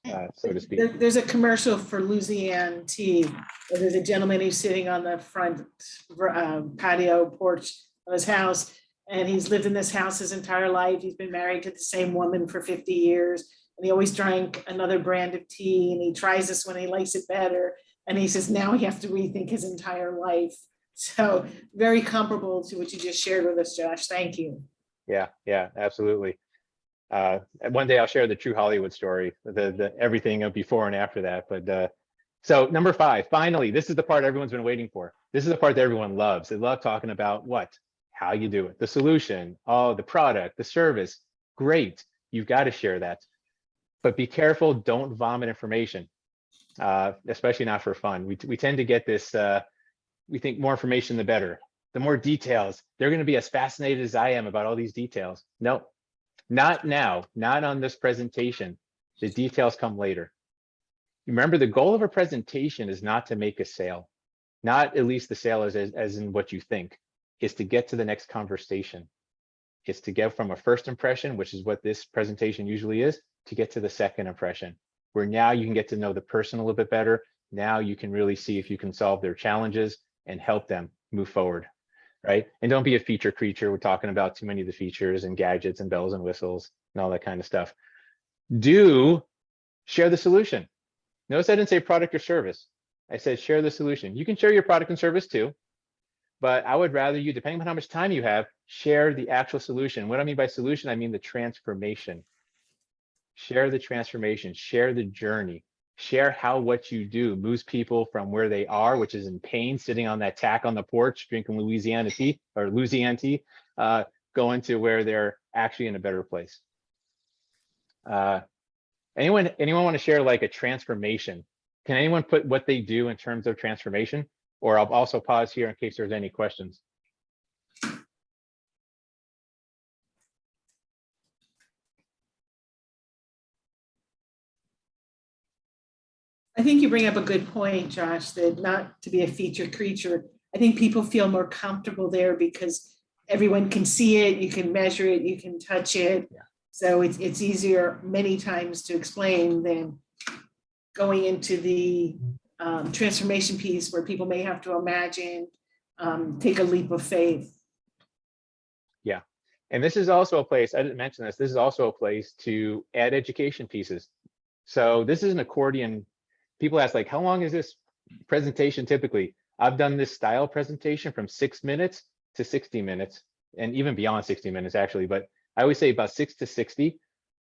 so to speak. There's a commercial for Louisiana tea. Where there's a gentleman who's sitting on the front patio porch of his house, and he's lived in this house his entire life. He's been married to the same woman for 50 years, and he always drank another brand of tea, and he tries this when he likes it better. And he says now he has to rethink his entire life. So very comparable to what you just shared with us, Josh. Thank you. Yeah, absolutely. One day I'll share the true Hollywood story, the everything of before and after that. But so number 5, finally, this is the part everyone's been waiting for. This is the part that everyone loves. They love talking about what, how you do it, the solution, the product, the service. Great, you've got to share that. But be careful, don't vomit information, especially not for fun. We tend to get this, we think more information, the better. The more details, they're going to be as fascinated as I am about all these details. No, not now, not on this presentation. The details come later. Remember, the goal of a presentation is not to make a sale, not at least the sale as in what you think, is to get to the next conversation. It's to get from a first impression, which is what this presentation usually is, to get to the second impression, where now you can get to know the person a little bit better. Now you can really see if you can solve their challenges and help them move forward, right? And don't be a feature creature. We're talking about too many of the features and gadgets and bells and whistles and all that kind of stuff. Do share the solution. Notice I didn't say product or service. I said share the solution. You can share your product and service too, but I would rather you, depending on how much time you have, share the actual solution. What I mean by solution, I mean the transformation. Share the transformation, share the journey. Share how what you do moves people from where they are, which is in pain, sitting on that tack on the porch, drinking Louisiana tea, going to where they're actually in a better place. Anyone want to share like a transformation? Can anyone put what they do in terms of transformation? Or I'll also pause here in case there's any questions. I think you bring up a good point, Josh, that not to be a feature creature. I think people feel more comfortable there because everyone can see it, you can measure it, you can touch it. Yeah. So it's easier many times to explain than going into the transformation piece where people may have to imagine, take a leap of faith. Yeah. And this is also a place, I didn't mention this, this is also a place to add education pieces. So this is an accordion. People ask, like, how long is this presentation typically? I've done this style presentation from 6 minutes to 60 minutes, and even beyond 60 minutes actually, but I always say about 6 to 60,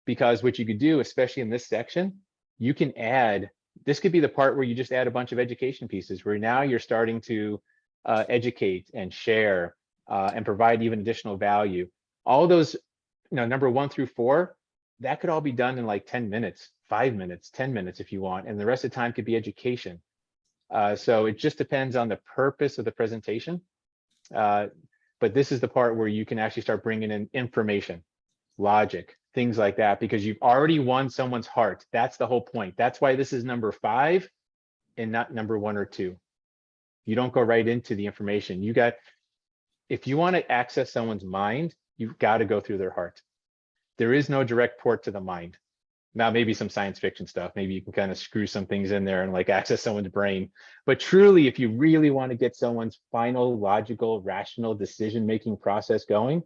because what you could do, especially in this section, you can add, this could be the part where you just add a bunch of education pieces, where now you're starting to educate and share and provide even additional value. All those, number 1 through 4, that could all be done in like 10 minutes, 5 minutes, 10 minutes if you want, and the rest of the time could be education. So it just depends on the purpose of the presentation. But this is the part where you can actually start bringing in information, logic, things like that, because you've already won someone's heart. That's the whole point. That's why this is number 5 and not number 1 or 2. You don't go right into the information. If you want to access someone's mind, you've got to go through their heart. There is no direct port to the mind. Now, maybe some science fiction stuff, maybe you can kind of screw some things in there and like access someone's brain. But truly, if you really want to get someone's final, logical, rational decision-making process going,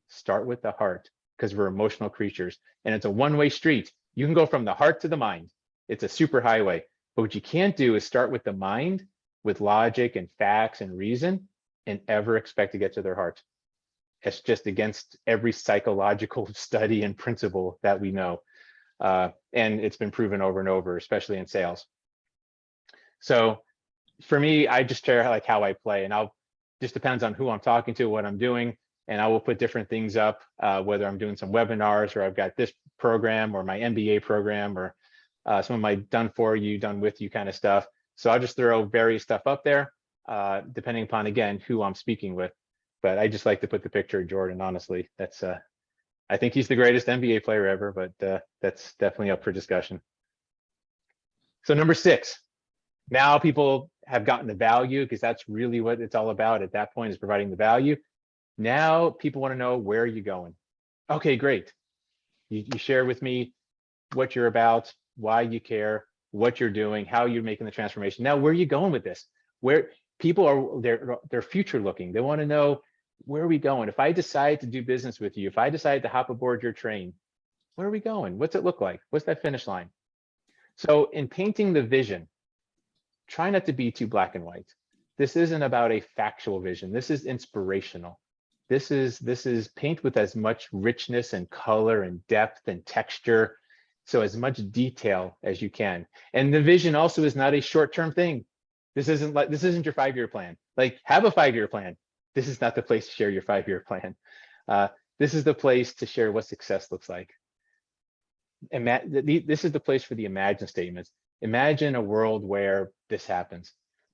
start with the heart, because we're emotional creatures and it's a one-way street. You can go from the heart to the mind. It's a super highway. But what you can't do is start with the mind, with logic and facts and reason, and ever expect to get to their heart. It's just against every psychological study and principle that we know. And it's been proven over and over, especially in sales. So for me, I just share like how I play, and just depends on who I'm talking to, what I'm doing, and I will put different things up, whether I'm doing some webinars or I've got this program or my MBA program or some of my done for you, done with you kind of stuff. So I'll just throw various stuff up there, depending upon, again, who I'm speaking with. But I just like to put the picture of Jordan, honestly. That's I think he's the greatest NBA player ever, but that's definitely up for discussion. So number 6, now people have gotten the value, because that's really what it's all about at that point, is providing the value. Now people want to know, where are you going? Okay, great. You share with me what you're about, why you care, what you're doing, how you're making the transformation. Now, where are you going with this? Where people are, they're future looking. They want to know, where are we going? If I decide to do business with you, if I decide to hop aboard your train, where are we going? What's it look like? What's that finish line? So in painting the vision, try not to be too black and white. This isn't about a factual vision. This is inspirational. This is paint with as much richness and color and depth and texture. So as much detail as you can. And the vision also is not a short-term thing. This isn't your 5-year plan. Like, have a 5-year plan. This is not the place to share your 5-year plan. This is the place to share what success looks like. This is the place for the imagine statements. Imagine a world where this happens,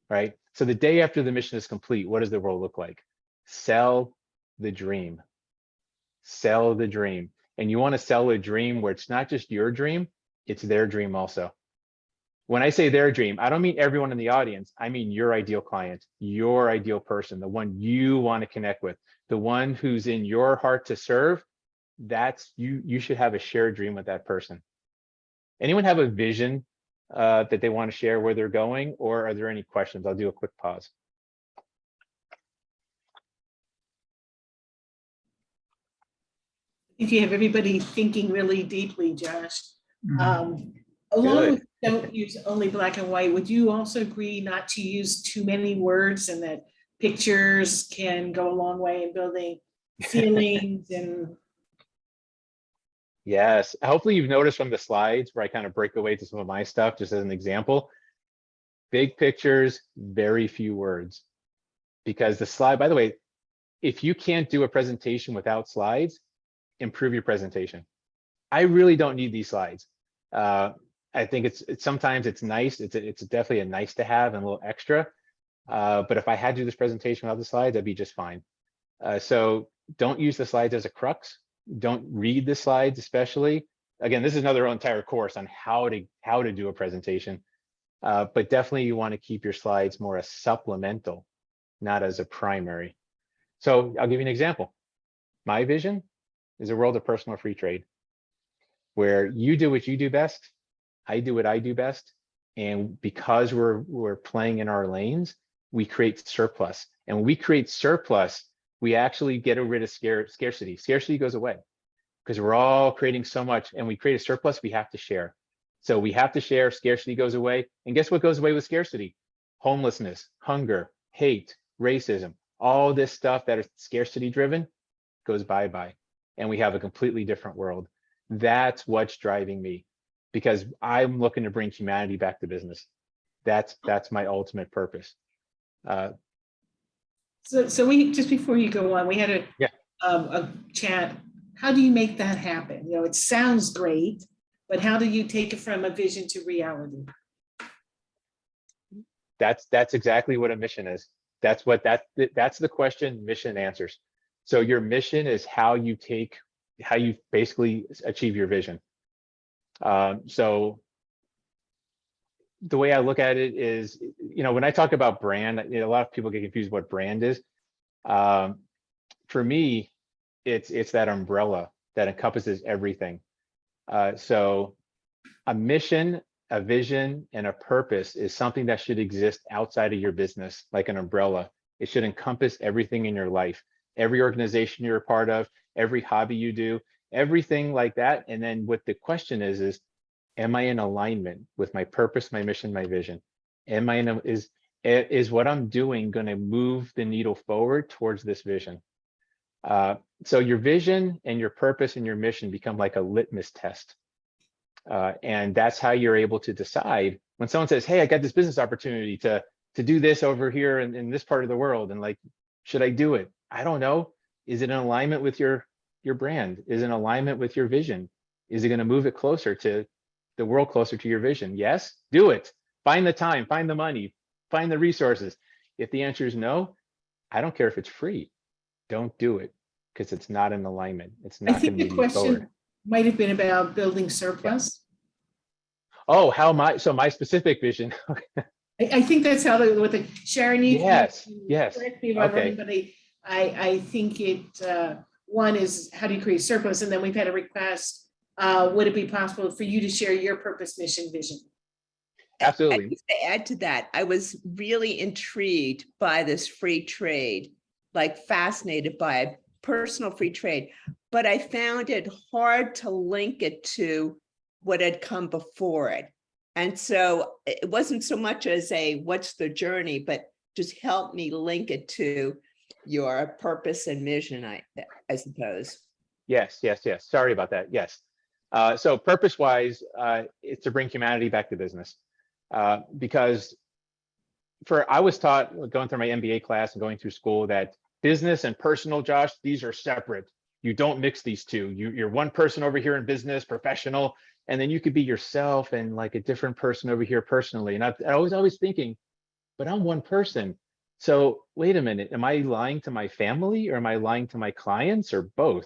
right? So the day after the mission is complete, what does the world look like? Sell the dream. Sell the dream. And you want to sell a dream where it's not just your dream, it's their dream also. When I say their dream, I don't mean everyone in the audience. I mean your ideal client, your ideal person, the one you want to connect with, the one who's in your heart to serve. That's you should have a shared dream with that person. Anyone have a vision that they want to share where they're going, or are there any questions? I'll do a quick pause. If you have everybody thinking really deeply, Josh. Along Good. with don't use only black and white, would you also agree not to use too many words, and that pictures can go a long way in building feelings and Yes, hopefully you've noticed from the slides where I kind of break away to some of my stuff, just as an example. Big pictures, very few words. Because the slide, by the way, if you can't do a presentation without slides, improve your presentation. I really don't need these slides. I think it's sometimes it's nice. It's definitely a nice to have and a little extra. But if I had to do this presentation without the slides, I'd be just fine. So don't use the slides as a crux. Don't read the slides, especially. Again, this is another entire course on how to do a presentation. But definitely you want to keep your slides more as supplemental, not as a primary. So I'll give you an example. My vision is a world of personal free trade, where you do what you do best, I do what I do best, and because we're playing in our lanes, we create surplus. And when we create surplus, we actually get rid of scarcity. Scarcity goes away because we're all creating so much, and we create a surplus, we have to share. So we have to share, scarcity goes away. And guess what goes away with scarcity? Homelessness, hunger, hate, racism, all this stuff that is scarcity driven goes bye-bye. And we have a completely different world. That's what's driving me, because I'm looking to bring humanity back to business. That's my ultimate purpose. So we, just before you go on, we had a chat. How do you make that happen? You know, it sounds great, but how do you take it from a vision to reality? That's exactly what a mission is. That's the question mission answers. So your mission is how you basically achieve your vision. So the way I look at it is, you know, when I talk about brand, you know, a lot of people get confused what brand is. For me, it's that umbrella that encompasses everything. So a mission, a vision, and a purpose is something that should exist outside of your business, like an umbrella. It should encompass everything in your life, every organization you're a part of, every hobby you do, everything like that. And then what the question is, am I in alignment with my purpose, my mission, my vision? Am I is what I'm doing going to move the needle forward towards this vision? So your vision and your purpose and your mission become like a litmus test. And that's how you're able to decide when someone says, hey, I got this business opportunity to do this over here in this part of the world. And like, should I do it? I don't know. Is it in alignment with your brand? Is it in alignment with your vision? Is it going to move it closer to the world, closer to your vision? Yes, do it. Find the time, find the money, find the resources. If the answer is no, I don't care if it's free. Don't do it, because it's not in alignment. It's I not think going to the move you forward. question might have been about building surplus. Oh, my specific vision. I think that's how what the Sharon. Yes. Correct me if I'm Okay. wrong, but I think one is how do you create surplus, and then we've had a request. Would it be possible for you to share your purpose, mission, vision? Absolutely. And just to add to that, I was really intrigued by this free trade, like fascinated by personal free trade, but I found it hard to link it to what had come before it. And so it wasn't so much as what's the journey, but just help me link it to your purpose and mission, I suppose. Yes. Sorry about that. Yes. So purpose-wise, it's to bring humanity back to business. Because I was taught going through my MBA class and going through school that business and personal, Josh, these are separate. You don't mix these two. You're one person over here in business, professional, and then you could be yourself and like a different person over here personally. And I was always thinking, but I'm one person. So wait a minute, am I lying to my family, or am I lying to my clients, or both?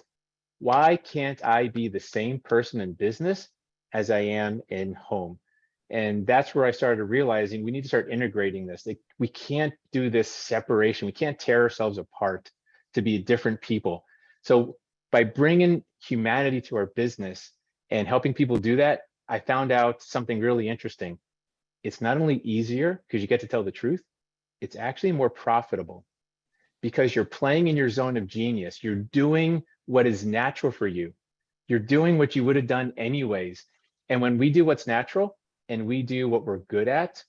Why can't I be the same person in business as I am in home? And that's where I started realizing we need to start integrating this. Like, we can't do this separation. We can't tear ourselves apart to be different people. So by bringing humanity to our business and helping people do that, I found out something really interesting. It's not only easier because you get to tell the truth, it's actually more profitable because you're playing in your zone of genius. You're doing what is natural for you. You're doing what you would have done anyways. And when we do what's natural and we do what we're good at,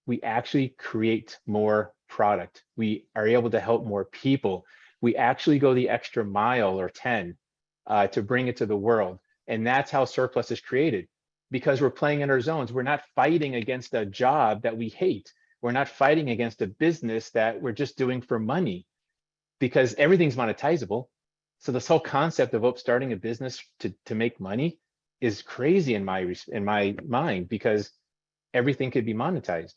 we actually create more product. We are able to help more people. We actually go the extra mile or 10 to bring it to the world. And that's how surplus is created, because we're playing in our zones. We're not fighting against a job that we hate. We're not fighting against a business that we're just doing for money, because everything's monetizable. So this whole concept of starting a business to make money is crazy in my mind, because everything could be monetized.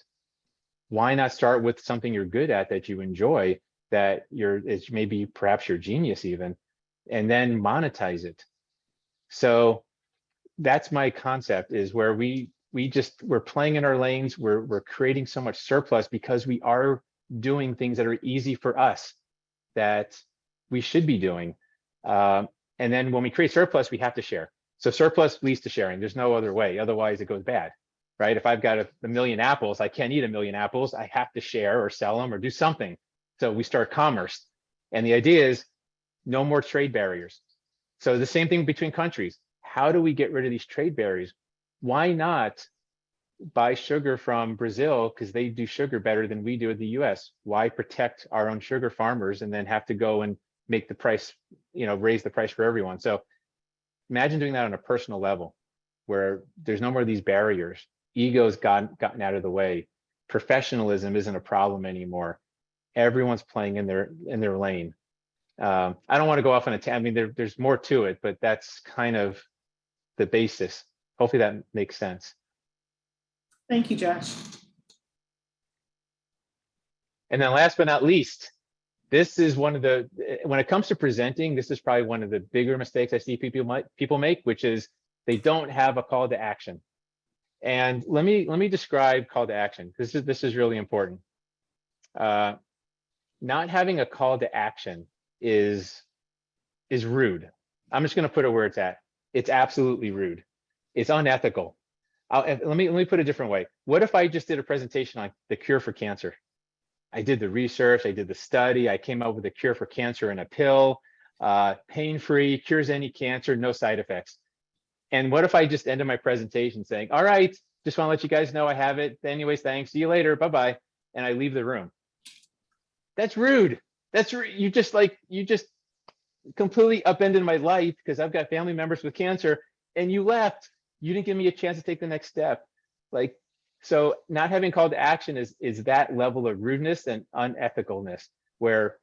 Why not start with something you're good at, that you enjoy, that it's maybe perhaps your genius even, and then monetize it? So that's my concept, is where we're playing in our lanes. We're creating so much surplus because we are doing things that are easy for us, that we should be doing. And then when we create surplus, we have to share. So surplus leads to sharing. There's no other way. Otherwise, it goes bad, right? If I've got a million apples, I can't eat a million apples. I have to share or sell them or do something. So we start commerce. And the idea is no more trade barriers. So the same thing between countries. How do we get rid of these trade barriers? Why not buy sugar from Brazil because they do sugar better than we do in the US? Why protect our own sugar farmers and then have to go and make the price, raise the price for everyone? So imagine doing that on a personal level where there's no more of these barriers. Ego's gotten out of the way. Professionalism isn't a problem anymore. Everyone's playing in their lane. I don't want to go off on a tangent. I mean, there's more to it, but that's kind of the basis. Hopefully that makes sense. Thank you, Josh. And then last but not least, this is when it comes to presenting, this is probably one of the bigger mistakes I see people make, which is they don't have a call to action. And let me describe call to action. This is really important. Not having a call to action is rude. I'm just going to put it where it's at. It's absolutely rude. It's unethical. Let me put it a different way. What if I just did a presentation on the cure for cancer? I did the research, I did the study, I came up with a cure for cancer in a pill, pain-free, cures any cancer, no side effects. And what if I just ended my presentation saying, all right, just want to let you guys know I have it. Anyways, thanks, see you later, bye-bye. And I leave the room. That's rude. That's you just completely upended my life because I've got family members with cancer and you left. You didn't give me a chance to take the next step. So not having call to action is that level of rudeness and unethicalness where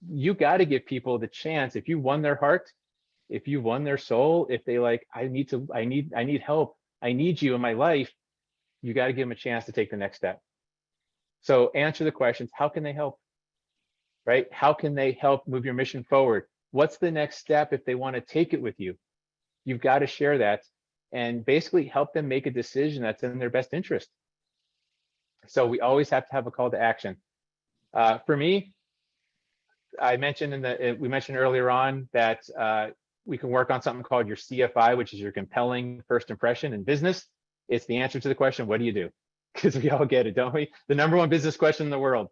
you got to give people the chance. If you won their heart, if you won their soul, if they I need help, I need you in my life, you got to give them a chance to take the next step. So answer the questions. How can they help? Right? How can they help move your mission forward? What's the next step if they want to take it with you? You've got to share that and basically help them make a decision that's in their best interest. So we always have to have a call to action. For me, we mentioned earlier on that we can work on something called your CFI, which is your compelling first impression in business. It's the answer to the question, what do you do? Because we all get it, don't we? The number one business question in the world.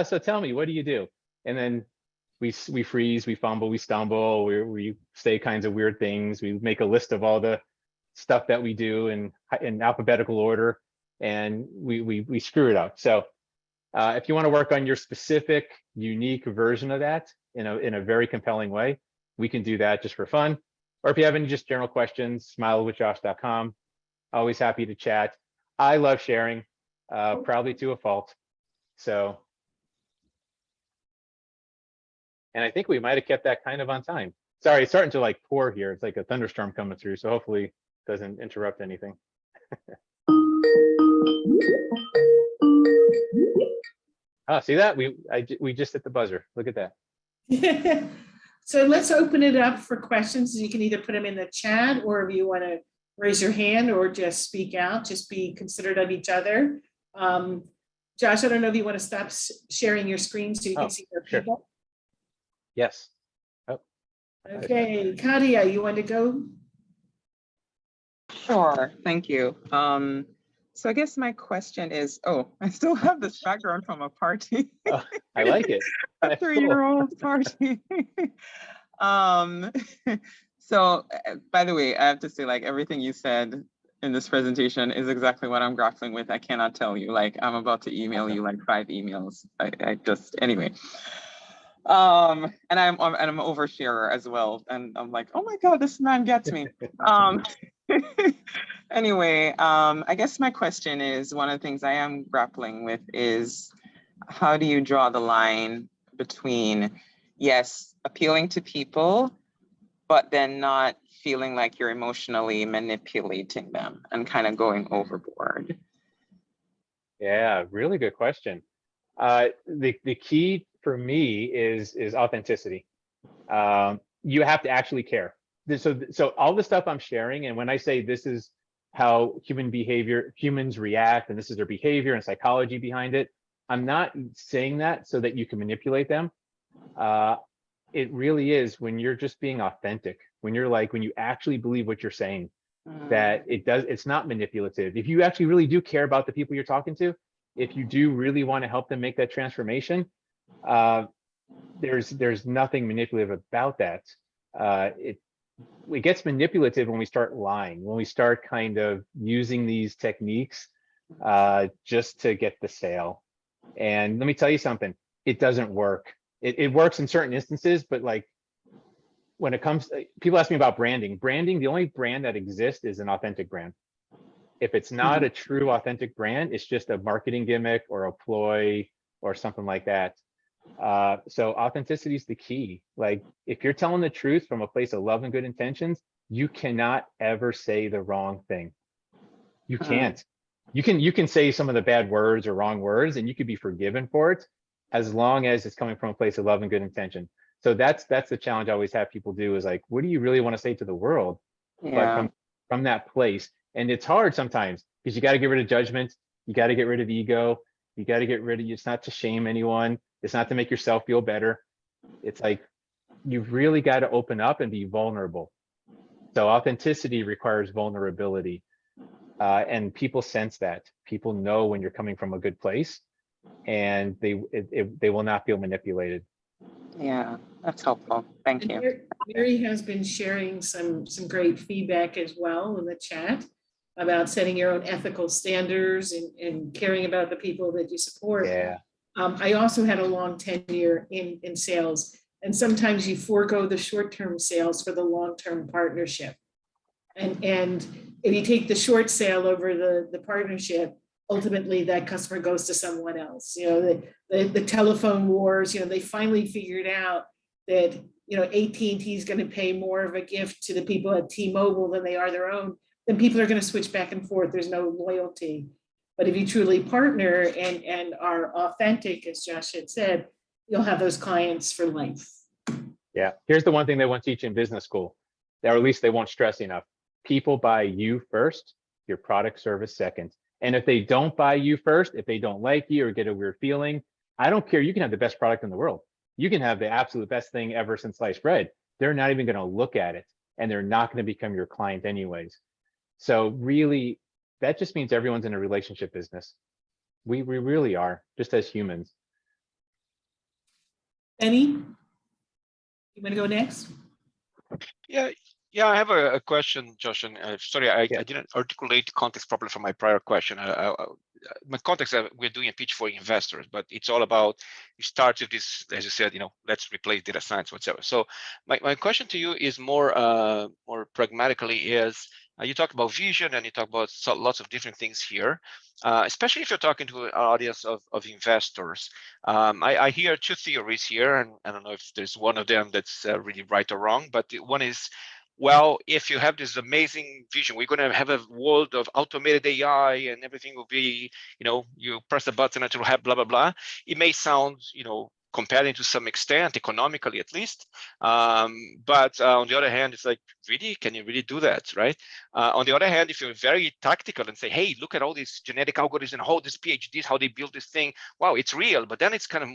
So tell me, what do you do? And then we freeze, we fumble, we stumble, we say kinds of weird things. We make a list of all the stuff that we do in alphabetical order, and we screw it up. So if you want to work on your specific, unique version of that in a very compelling way, we can do that just for fun. Or if you have any just general questions, smilewithjosh.com. Always happy to chat. I love sharing, probably to a fault. So, and I think we might have kept that kind of on time. Sorry, it's starting to pour here. It's like a thunderstorm coming through. So hopefully it doesn't interrupt anything. See that? We just hit the buzzer. Look at that. So let's open it up for questions. You can either put them in the chat, or if you want to raise your hand or just speak out, just be considerate of each other. Josh, I don't know if you want to stop sharing your screen so you can see your people. Sure. Yes. Okay, Kadia, you want to go? Sure, thank you. So I guess my question is, I still have this background from a party. I like it. A 3-year-old party. So by the way, I have to say, everything you said in this presentation is exactly what I'm grappling with. I cannot tell you, I'm about to email you 5 emails. Anyway. And I'm an oversharer as well. And I'm like, oh my God, this man gets me. Anyway, I guess my question is, one of the things I am grappling with is, how do you draw the line between, yes, appealing to people, but then not feeling like you're emotionally manipulating them and kind of going overboard? Yeah, really good question. The key for me is authenticity. You have to actually care. So all the stuff I'm sharing, and when I say this is how humans react, and this is their behavior and psychology behind it, I'm not saying that so that you can manipulate them. it really is when you're just being authentic, when you actually believe what you're saying, that it's not manipulative. If you actually really do care about the people you're talking to, if you do really want to help them make that transformation, there's nothing manipulative about that. It gets manipulative when we start lying, when we start kind of using these techniques just to get the sale. And let me tell you something, it doesn't work. It works in certain instances, but like when it comes, people ask me about branding. Branding, the only brand that exists is an authentic brand. If it's not a true authentic brand, it's just a marketing gimmick or a ploy or something like that. So authenticity is the key. Like if you're telling the truth from a place of love and good intentions, you cannot ever say the wrong thing. You can't. You can say some of the bad words or wrong words and you could be forgiven for it as long as it's coming from a place of love and good intention. So that's the challenge I always have people do is like, what do you really want to say to the world? Yeah. But from that place. And it's hard sometimes because you got to get rid of judgment. You got to get rid of ego. You got to get rid of, it's not to shame anyone. It's not to make yourself feel better. It's like, you've really got to open up and be vulnerable. So authenticity requires vulnerability. And people sense that. People know when you're coming from a good place and they will not feel manipulated. Yeah, that's helpful. Thank And you. Mary has been sharing some great feedback as well in the chat about setting your own ethical standards and caring about the people that you support. Yeah. I also had a long tenure in sales, and sometimes you forego the short-term sales for the long-term partnership. And if you take the short sale over the partnership, ultimately that customer goes to someone else. You know, the telephone wars, you know, they finally figured out that, you know, AT&T is going to pay more of a gift to the people at T-Mobile than they are their own, then people are going to switch back and forth. There's no loyalty. But if you truly partner and are authentic, as Josh had said, you'll have those clients for life. Yeah. Here's the one thing they won't teach in business school, or at least they won't stress enough. People buy you first, your product service second. And if they don't buy you first, if they don't like you or get a weird feeling, I don't care. You can have the best product in the world. You can have the absolute best thing ever since sliced bread. They're not even going to look at it and they're not going to become your client anyways. So really, that just means everyone's in a relationship business. We really are, just as humans. Benny, you want to go next? Yeah, I have a question, Josh, and sorry, I didn't articulate the context properly for my prior question. My context, we're doing a pitch for investors, but it's all about, you start with this, as you said, you know, let's replace data science, whatever. So my question to you is more pragmatically is, you talk about vision and you talk about lots of different things here, especially if you're talking to an audience of investors. I hear two theories here, and I don't know if there's one of them that's really right or wrong, but one is, well, if you have this amazing vision, we're going to have a world of automated AI and everything will be, you know, you press a button and it will have blah, blah, blah. It may sound, you know, compelling to some extent, economically at least. But on the other hand, it's like, really, can you really do that, right? On the other hand, if you're very tactical and say, hey, look at all these genetic algorithms and all these PhDs, how they build this thing, wow, it's real. But then it's kind of,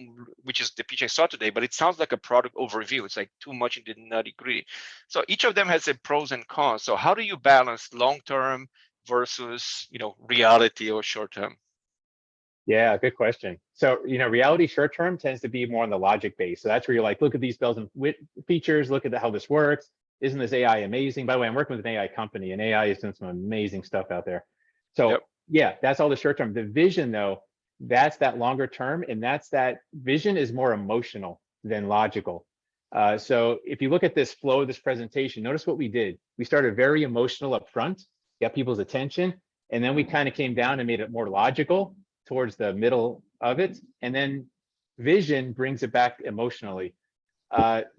which is the pitch I saw today, but it sounds like a product overview. It's like too much in the nitty-gritty. So each of them has a pros and cons. So how do you balance long-term versus, you know, reality or short-term? Yeah, good question. So, you know, reality short term tends to be more on the logic base. So that's where you're like, look at these bells and features, look at how this works. Isn't this AI amazing? By the way, I'm working with an AI company and AI is doing some amazing stuff out there. So yeah, that's all the short term. The vision though, that's that longer term, and that's that vision is more emotional than logical. So if you look at this flow of this presentation, notice what we did. We started very emotional up front, got people's attention, and then we kind of came down and made it more logical towards the middle of it, and then vision brings it back emotionally.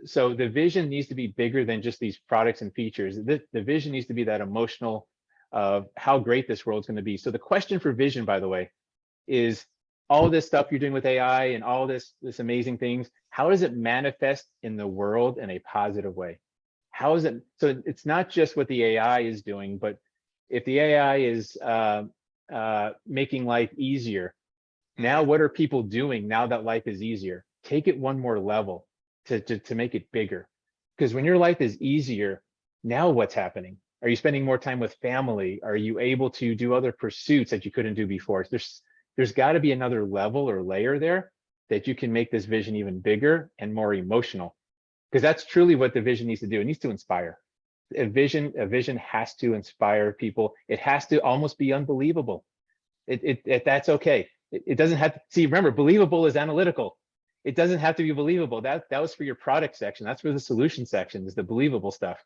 So the vision needs to be bigger than just these products and features. The vision needs to be that emotional of how great this world's going to be. So the question for vision, by the way, is all this stuff you're doing with AI and all this amazing things, how does it manifest in the world in a positive way? How is it? So it's not just what the AI is doing, but if the AI is making life easier, now what are people doing now that life is easier? Take it one more level. to make it bigger. Because when your life is easier, now what's happening? Are you spending more time with family? Are you able to do other pursuits that you couldn't do before? There's got to be another level or layer there that you can make this vision even bigger and more emotional. Because that's truly what the vision needs to do. It needs to inspire. A vision has to inspire people. It has to almost be unbelievable. That's okay. It doesn't have to, see, remember, believable is analytical. It doesn't have to be believable. That was for your product section. That's for the solution section, is the believable stuff.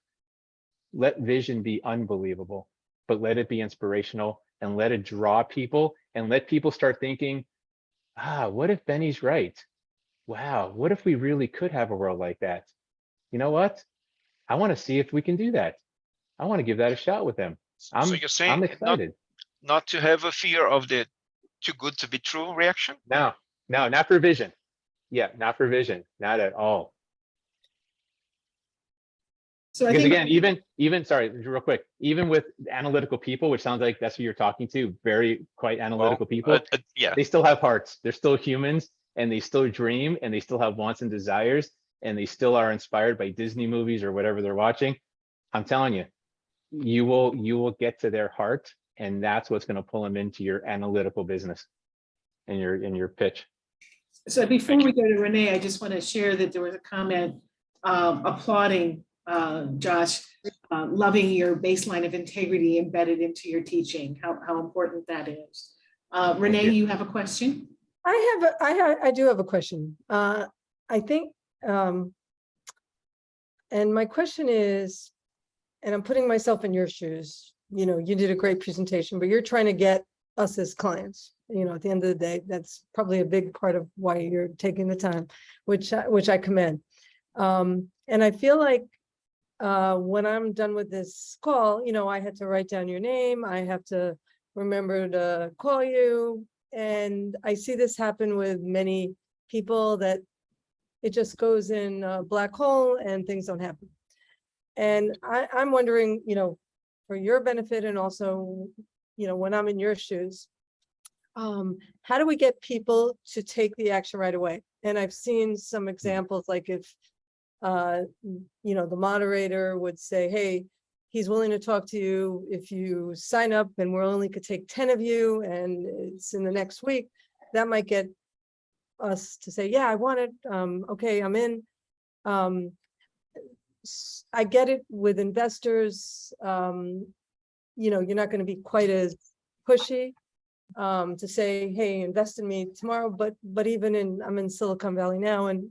Let vision be unbelievable, but let it be inspirational and let it draw people and let people start thinking, what if Benny's right? Wow, what if we really could have a world like that? You know what? I want to see if we can do that. I want to give that a shot with them. So you're saying I'm excited. Not to have a fear of the too good to be true reaction? No, not for vision. Yeah, not for vision, not at all. So I Because think, again, even sorry, real quick, even with analytical people, which sounds like that's who you're talking to, very quite analytical people, Yeah. they still have hearts. They're still humans, and they still dream, and they still have wants and desires, and they still are inspired by Disney movies or whatever they're watching. I'm telling you, you will get to their heart, and that's what's going to pull them into your analytical business and your pitch. so before we go to Renee, I just want to share that there was a comment applauding Josh, loving your baseline of integrity embedded into your teaching, how important that is. Renee, you have a question? I do have a question. I think, and my question is, and I'm putting myself in your shoes, you did a great presentation, but you're trying to get us as clients. At the end of the day, that's probably a big part of why you're taking the time, which I commend. And I feel like when I'm done with this call, I had to write down your name. I have to remember to call you. And I see this happen with many people, that it just goes in a black hole and things don't happen. And I'm wondering, for your benefit, and also, when I'm in your shoes, how do we get people to take the action right away? And I've seen some examples, like if, the moderator would say, hey, he's willing to talk to you if you sign up, and we're only could take 10 of you, and it's in the next week. That might get us to say, yeah, I want it. Okay, I'm in. I get it with investors. You're not going to be quite as pushy to say, hey, invest in me tomorrow. But even I'm in Silicon Valley now, and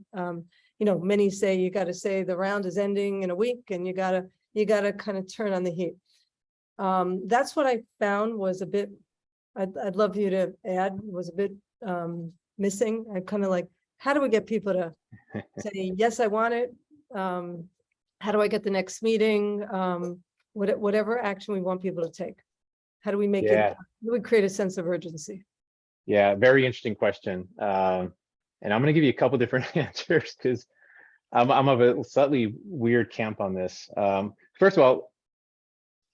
many say you got to say the round is ending in a week, and you got to kind of turn on the heat. That's what I found was a bit, I'd love you to add, was a bit missing. I kind of like, how do we get people to say, yes, I want it? How do I get the next meeting? Whatever action we want people to take. How do we make it, how do we create a sense of urgency? Yeah, very interesting question. And I'm going to give you a couple different answers, because I'm of a slightly weird camp on this. First of all,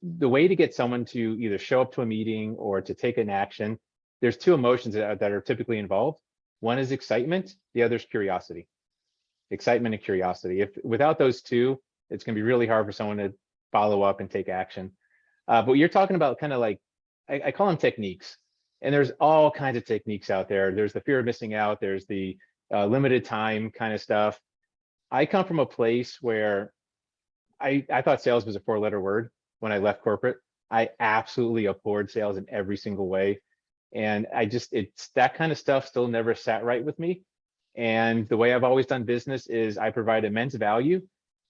the way to get someone to either show up to a meeting or to take an action, there's two emotions that are typically involved. One is excitement, the other is curiosity. Excitement and curiosity. If without those two, it's going to be really hard for someone to follow up and take action. But you're talking about kind of like, I call them techniques. And there's all kinds of techniques out there. There's the fear of missing out. There's the limited time kind of stuff. I come from a place where I thought sales was a 4-letter word when I left corporate. I absolutely abhorred sales in every single way. And it's that kind of stuff still never sat right with me. And the way I've always done business is I provide immense value,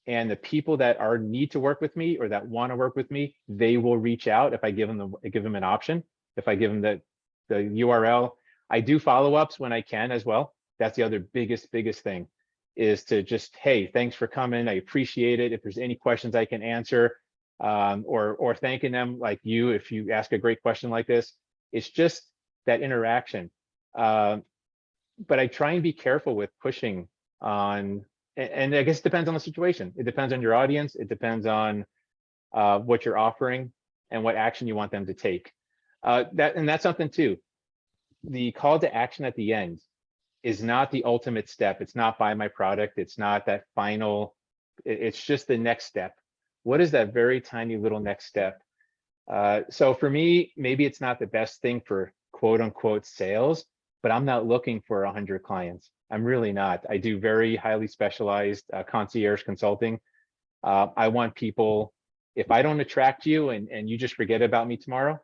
and the people that need to work with me or that want to work with me, they will reach out if I give them an option. If I give them the URL, I do follow-ups when I can as well. That's the other biggest thing, is to just, hey, thanks for coming. I appreciate it. If there's any questions I can answer, or thanking them like you, if you ask a great question like this, it's just that interaction. But I try and be careful with pushing on, and I guess it depends on the situation. It depends on your audience. It depends on what you're offering and what action you want them to take. That's something too. The call to action at the end, is not the ultimate step. It's not buy my product. It's not that final, it's just the next step. What is that very tiny little next step? So for me, maybe it's not the best thing for quote unquote sales, but I'm not looking for 100 clients. I'm really not. I do very highly specialized concierge consulting. I want people, if I don't attract you and you just forget about me tomorrow,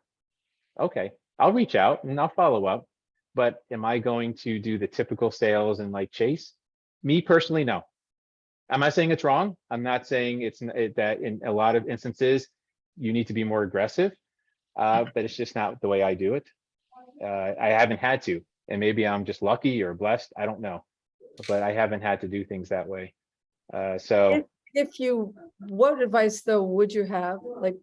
okay, I'll reach out and I'll follow up. But am I going to do the typical sales and like chase? Me personally, no. I'm not saying it's wrong. I'm not saying it's that in a lot of instances you need to be more aggressive, but it's just not the way I do it. I haven't had to, and maybe I'm just lucky or blessed. I don't know, but I haven't had to do things that way. So If you, what advice though would you have? Like,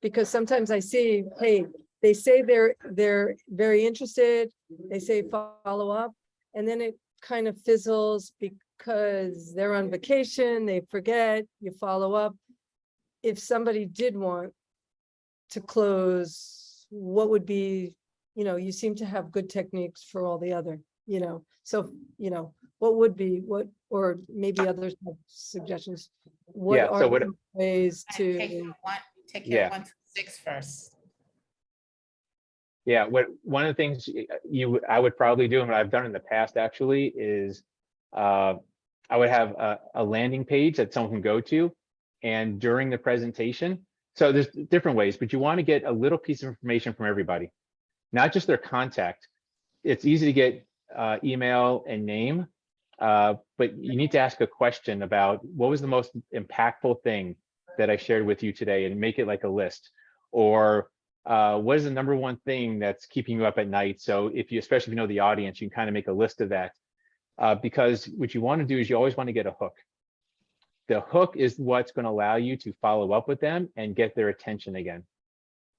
because sometimes I see, hey, they say they're very interested, they say follow up, and then it kind of fizzles because they're on vacation, they forget, you follow up. If somebody did want to close, what would be, you seem to have good techniques for all the other, so, what would be, or maybe others have suggestions? What Yeah, so are what- the ways Take to, your Yeah. 1 to 6 first. Yeah, one of the things I would probably do, and what I've done in the past actually, is I would have a landing page that someone can go to, and during the presentation, so there's different ways, but you want to get a little piece of information from everybody, not just their contact. It's easy to get email and name, but you need to ask a question about what was the most impactful thing that I shared with you today, and make it like a list. Or what is the number one thing that's keeping you up at night? So if you, especially if you know the audience, you can kind of make a list of that. Because what you want to do is you always want to get a hook. The hook is what's going to allow you to follow up with them and get their attention again.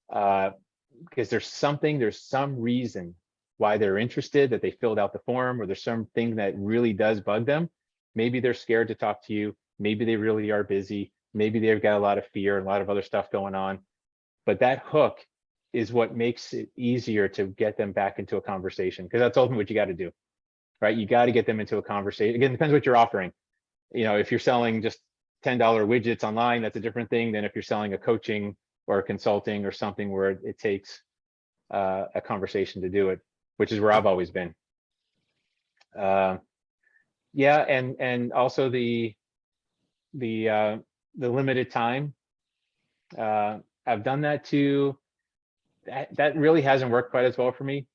Because there's some reason why they're interested, that they filled out the form, or there's something that really does bug them. Maybe they're scared to talk to you. Maybe they really are busy. Maybe they've got a lot of fear and a lot of other stuff going on. But that hook is what makes it easier to get them back into a conversation, because that's ultimately what you got to do, right? You got to get them into a conversation. Again, it depends what you're offering. If you're selling just $10 widgets online, that's a different thing than if you're selling a coaching or a consulting or something where it takes a conversation to do it, which is where I've always been. Yeah, and also the limited time. I've done that too. That really hasn't worked quite as well for me.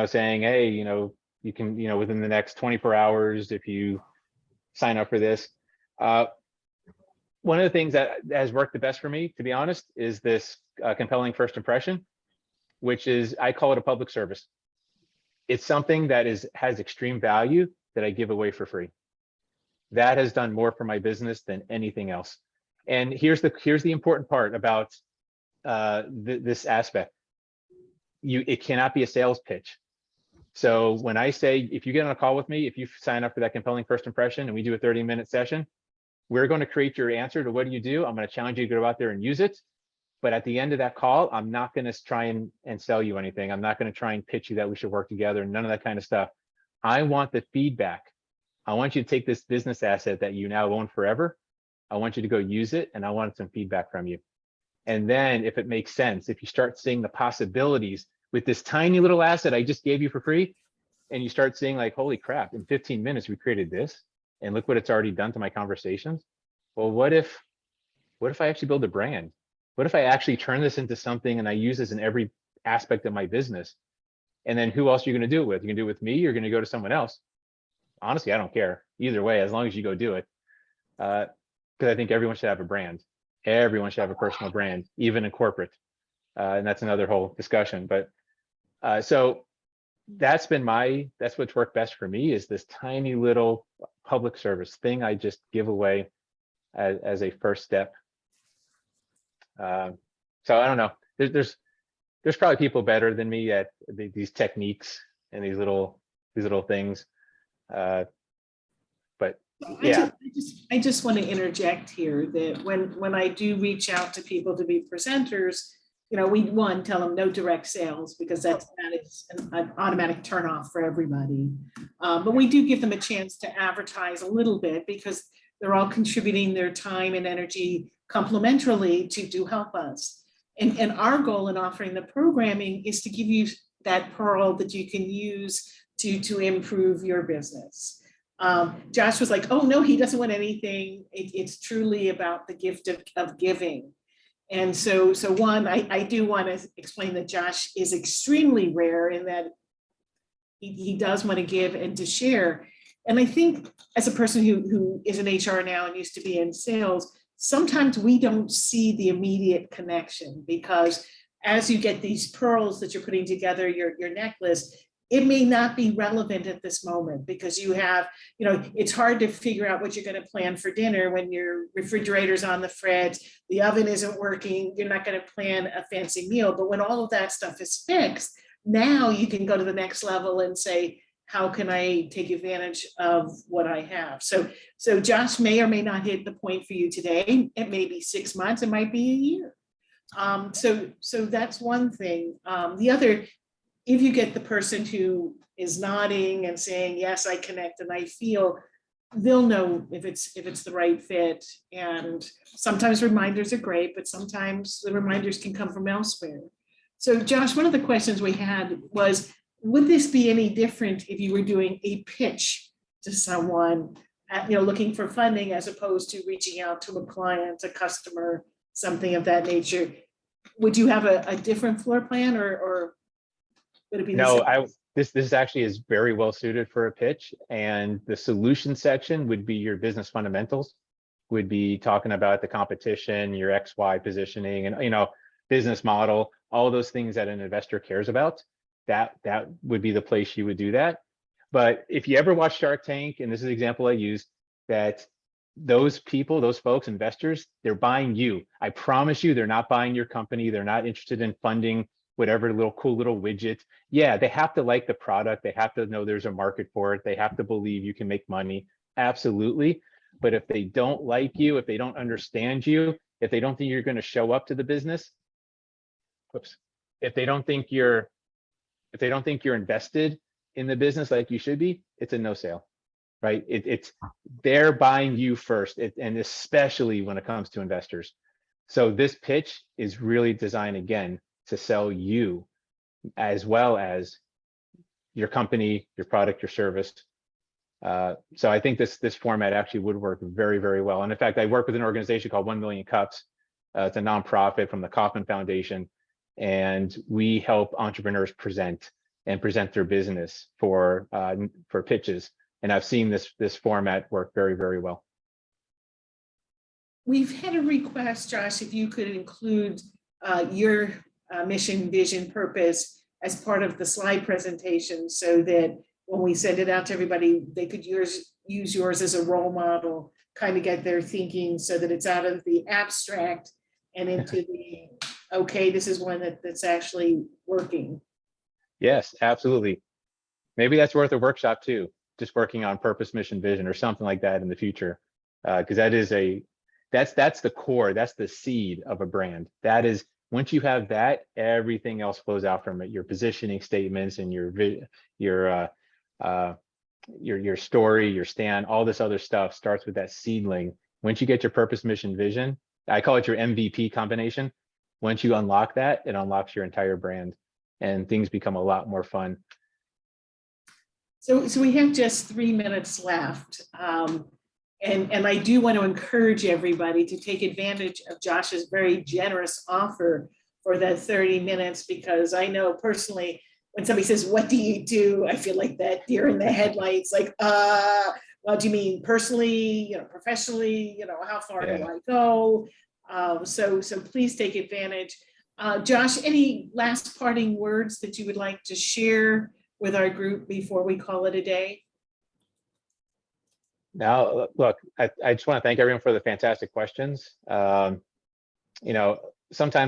Saying, hey, you can, within the next 24 hours, if you sign up for this. One of the things that has worked the best for me, to be honest, is this compelling first impression, which is, I call it a public service. It's something that has extreme value that I give away for free. That has done more for my business than anything else. And here's the important part about this aspect. It cannot be a sales pitch. So when I say, if you get on a call with me, if you sign up for that compelling first impression and we do a 30-minute session, we're going to create your answer to what do you do. I'm going to challenge you to go out there and use it. But at the end of that call, I'm not going to try and sell you anything. I'm not going to try and pitch you that we should work together, none of that kind of stuff. I want the feedback. I want you to take this business asset that you now own forever. I want you to go use it, and I want some feedback from you. And then if it makes sense, if you start seeing the possibilities with this tiny little asset I just gave you for free, and you start seeing like, holy crap, in 15 minutes we created this, and look what it's already done to my conversations. Well, what if I actually build a brand? What if I actually turn this into something and I use this in every aspect of my business? And then who else are you going to do it with? You can do it with me, you're going to go to someone else. Honestly, I don't care either way, as long as you go do it. Because I think everyone should have a brand. Everyone should have a personal brand, even in corporate. And that's another whole discussion. But so that's what's worked best for me, is this tiny little public service thing I just give away as a first step. So I don't know. There's probably people better than me at these techniques and these little things. But yeah. I just want to interject here that when I do reach out to people to be presenters, we tell them no direct sales because that is an automatic turnoff for everybody. But we do give them a chance to advertise a little bit because they're all contributing their time and energy complementarily to help us. And our goal in offering the programming is to give you that pearl that you can use to improve your business. Josh was like, oh no, he doesn't want anything. It's truly about the gift of giving. And so one, I do want to explain that Josh is extremely rare in that he does want to give and to share. And I think as a person who is in HR now and used to be in sales, sometimes we don't see the immediate connection because as you get these pearls that you're putting together, your necklace, it may not be relevant at this moment because you have, it's hard to figure out what you're going to plan for dinner when your refrigerator's on the fridge, the oven isn't working, you're not going to plan a fancy meal. But when all of that stuff is fixed, now you can go to the next level and say, how can I take advantage of what I have? So Josh may or may not hit the point for you today. It may be 6 months, it might be a year. So that's one thing. The other, if you get the person who is nodding and saying, yes, I connect and I feel, they'll know if it's the right fit. And sometimes reminders are great, but sometimes the reminders can come from elsewhere. So Josh, one of the questions we had was, would this be any different if you were doing a pitch to someone, looking for funding as opposed to reaching out to a client, a customer, something of that nature? Would you have a different floor plan or would it be? No, this actually is very well suited for a pitch, and the solution section would be your business fundamentals, would be talking about the competition, your XY positioning, and business model, all those things that an investor cares about. That would be the place you would do that. But if you ever watch Shark Tank, and this is the example I use, that those people, those folks, investors, they're buying you. I promise you, they're not buying your company. They're not interested in funding whatever cool little widget. Yeah, they have to like the product. They have to know there's a market for it. They have to believe you can make money. Absolutely. But if they don't like you, if they don't understand you, if they don't think you're going to show up to the business, if they don't think you're invested in the business like you should be, it's a no sale, right? They're buying you first, and especially when it comes to investors. So this pitch is really designed, again, to sell you as well as your company, your product, your service. So I think this format actually would work very, very well. And in fact, I work with an organization called 1 Million Cups. It's a nonprofit from the Kauffman Foundation. And we help entrepreneurs present their business for pitches. And I've seen this format work very, very well. We've had a request, Josh, if you could include your mission, vision, purpose as part of the slide presentation so that when we send it out to everybody, they could use yours as a role model, kind of get their thinking so that it's out of the abstract and into the, okay, this is one that's actually working. Yes, absolutely. Maybe that's worth a workshop too, just working on purpose, mission, vision, or something like that in the future. Because that's the core, that's the seed of a brand. That is, once you have that, everything else flows out from it. Your positioning statements and your story, your stand, all this other stuff starts with that seedling. Once you get your purpose, mission, vision, I call it your MVP combination. Once you unlock that, it unlocks your entire brand and things become a lot more fun. So we have just 3 minutes left. And I do want to encourage everybody to take advantage of Josh's very generous offer for that 30 minutes, because I know personally, when somebody says, what do you do? I feel like that deer in the headlights, like, what do you mean personally, professionally, how far do I go? So please take advantage. Josh, any last parting words that you would like to share with our group before we call it a day? Now, look, I just want to thank everyone for the fantastic questions. Sometimes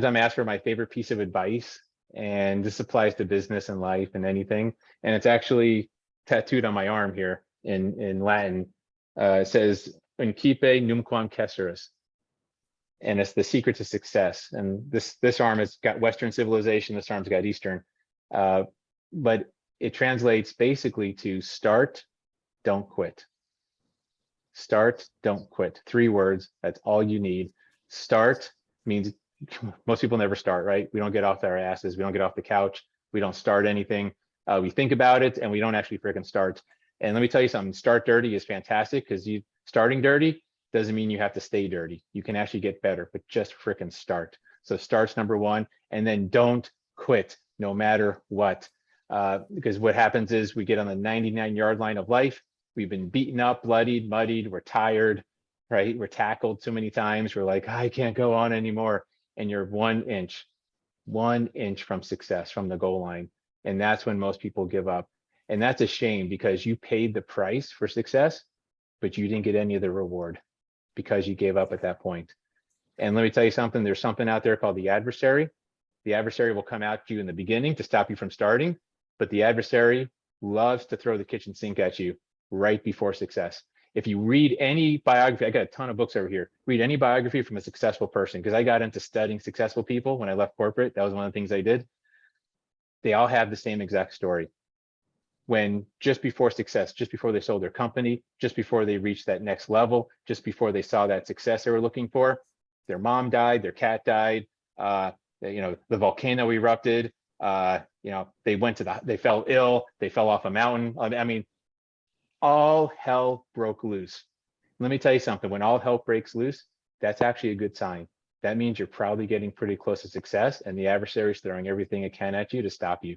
I'm asked for my favorite piece of advice, and this applies to business and life and anything. And it's actually tattooed on my arm here in Latin. It says, "Incipe numquam cesseris." and it's the secret to success. And this arm has got Western civilization, this arm's got Eastern, but it translates basically to start, don't quit. Start, don't quit. 3 words, that's all you need. Start means most people never start, right? We don't get off our asses, we don't get off the couch, we don't start anything. We think about it and we don't actually freaking start. And let me tell you something, start dirty is fantastic, because you starting dirty doesn't mean you have to stay dirty. You can actually get better, but just freaking start. So start's number 1, and then don't quit no matter what. Because what happens is we get on the 99-yard line of life. We've been beaten up, bloodied, muddied, we're tired, right? We're tackled so many times. We're like, I can't go on anymore. And you're 1 inch from success, from the goal line. And that's when most people give up. And that's a shame, because you paid the price for success, but you didn't get any of the reward because you gave up at that point. And let me tell you something, there's something out there called the adversary. The adversary will come at you in the beginning to stop you from starting, but the adversary loves to throw the kitchen sink at you right before success. If you read any biography, I got a ton of books over here, read any biography from a successful person, because I got into studying successful people when I left corporate. That was one of the things I did. They all have the same exact story. When just before success, just before they sold their company, just before they reached that next level, just before they saw that success they were looking for, their mom died, their cat died, the volcano erupted, they fell ill, they fell off a mountain. I mean, all hell broke loose. Let me tell you something, when all hell breaks loose, that's actually a good sign. That means you're probably getting pretty close to success, and the adversary is throwing everything it can at you to stop you.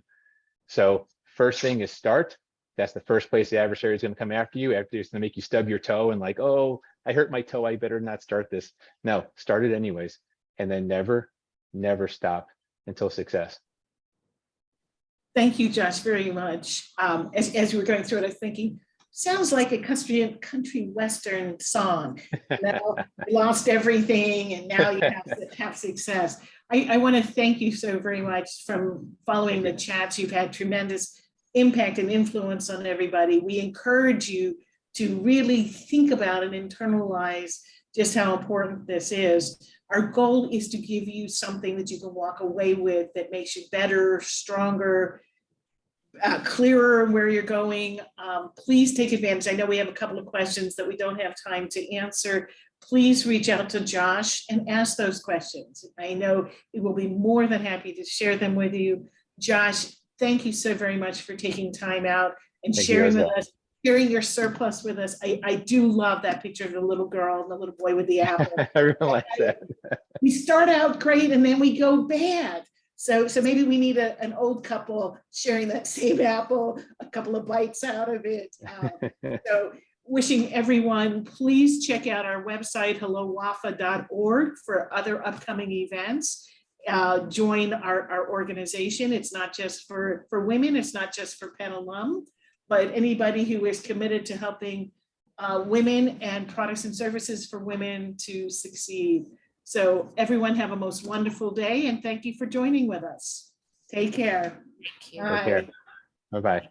So first thing is start. That's the first place the adversary is going to come after you. After it's going to make you stub your toe and like, oh, I hurt my toe, I better not start this. No, start it anyways. And then never stop until success. Thank you, Josh, very much. As you were going through it, I was thinking, sounds like a country western song. Now, you lost everything and now you have success. I want to thank you so very much. From following the chats, you've had tremendous impact and influence on everybody. We encourage you to really think about and internalize just how important this is. Our goal is to give you something that you can walk away with that makes you better, stronger, clearer where you're going. Please take advantage. I know we have a couple of questions that we don't have time to answer. Please reach out to Josh and ask those questions. I know he will be more than happy to share them with you. Josh, thank you so very much for taking time out and sharing with us, sharing your surplus with us. I do love that picture of the little girl and the little boy with the apple. I really like that. We start out great and then we go bad. So maybe we need an old couple sharing that same apple, a couple of bites out of it. So wishing everyone, please check out our website, hellowafa.org, for other upcoming events. Join our organization. It's not just for women, it's not just for Penn alum, but anybody who is committed to helping women and products and services for women to succeed. So everyone have a most wonderful day, and thank you for joining with us. Take care. Take care. Bye-bye.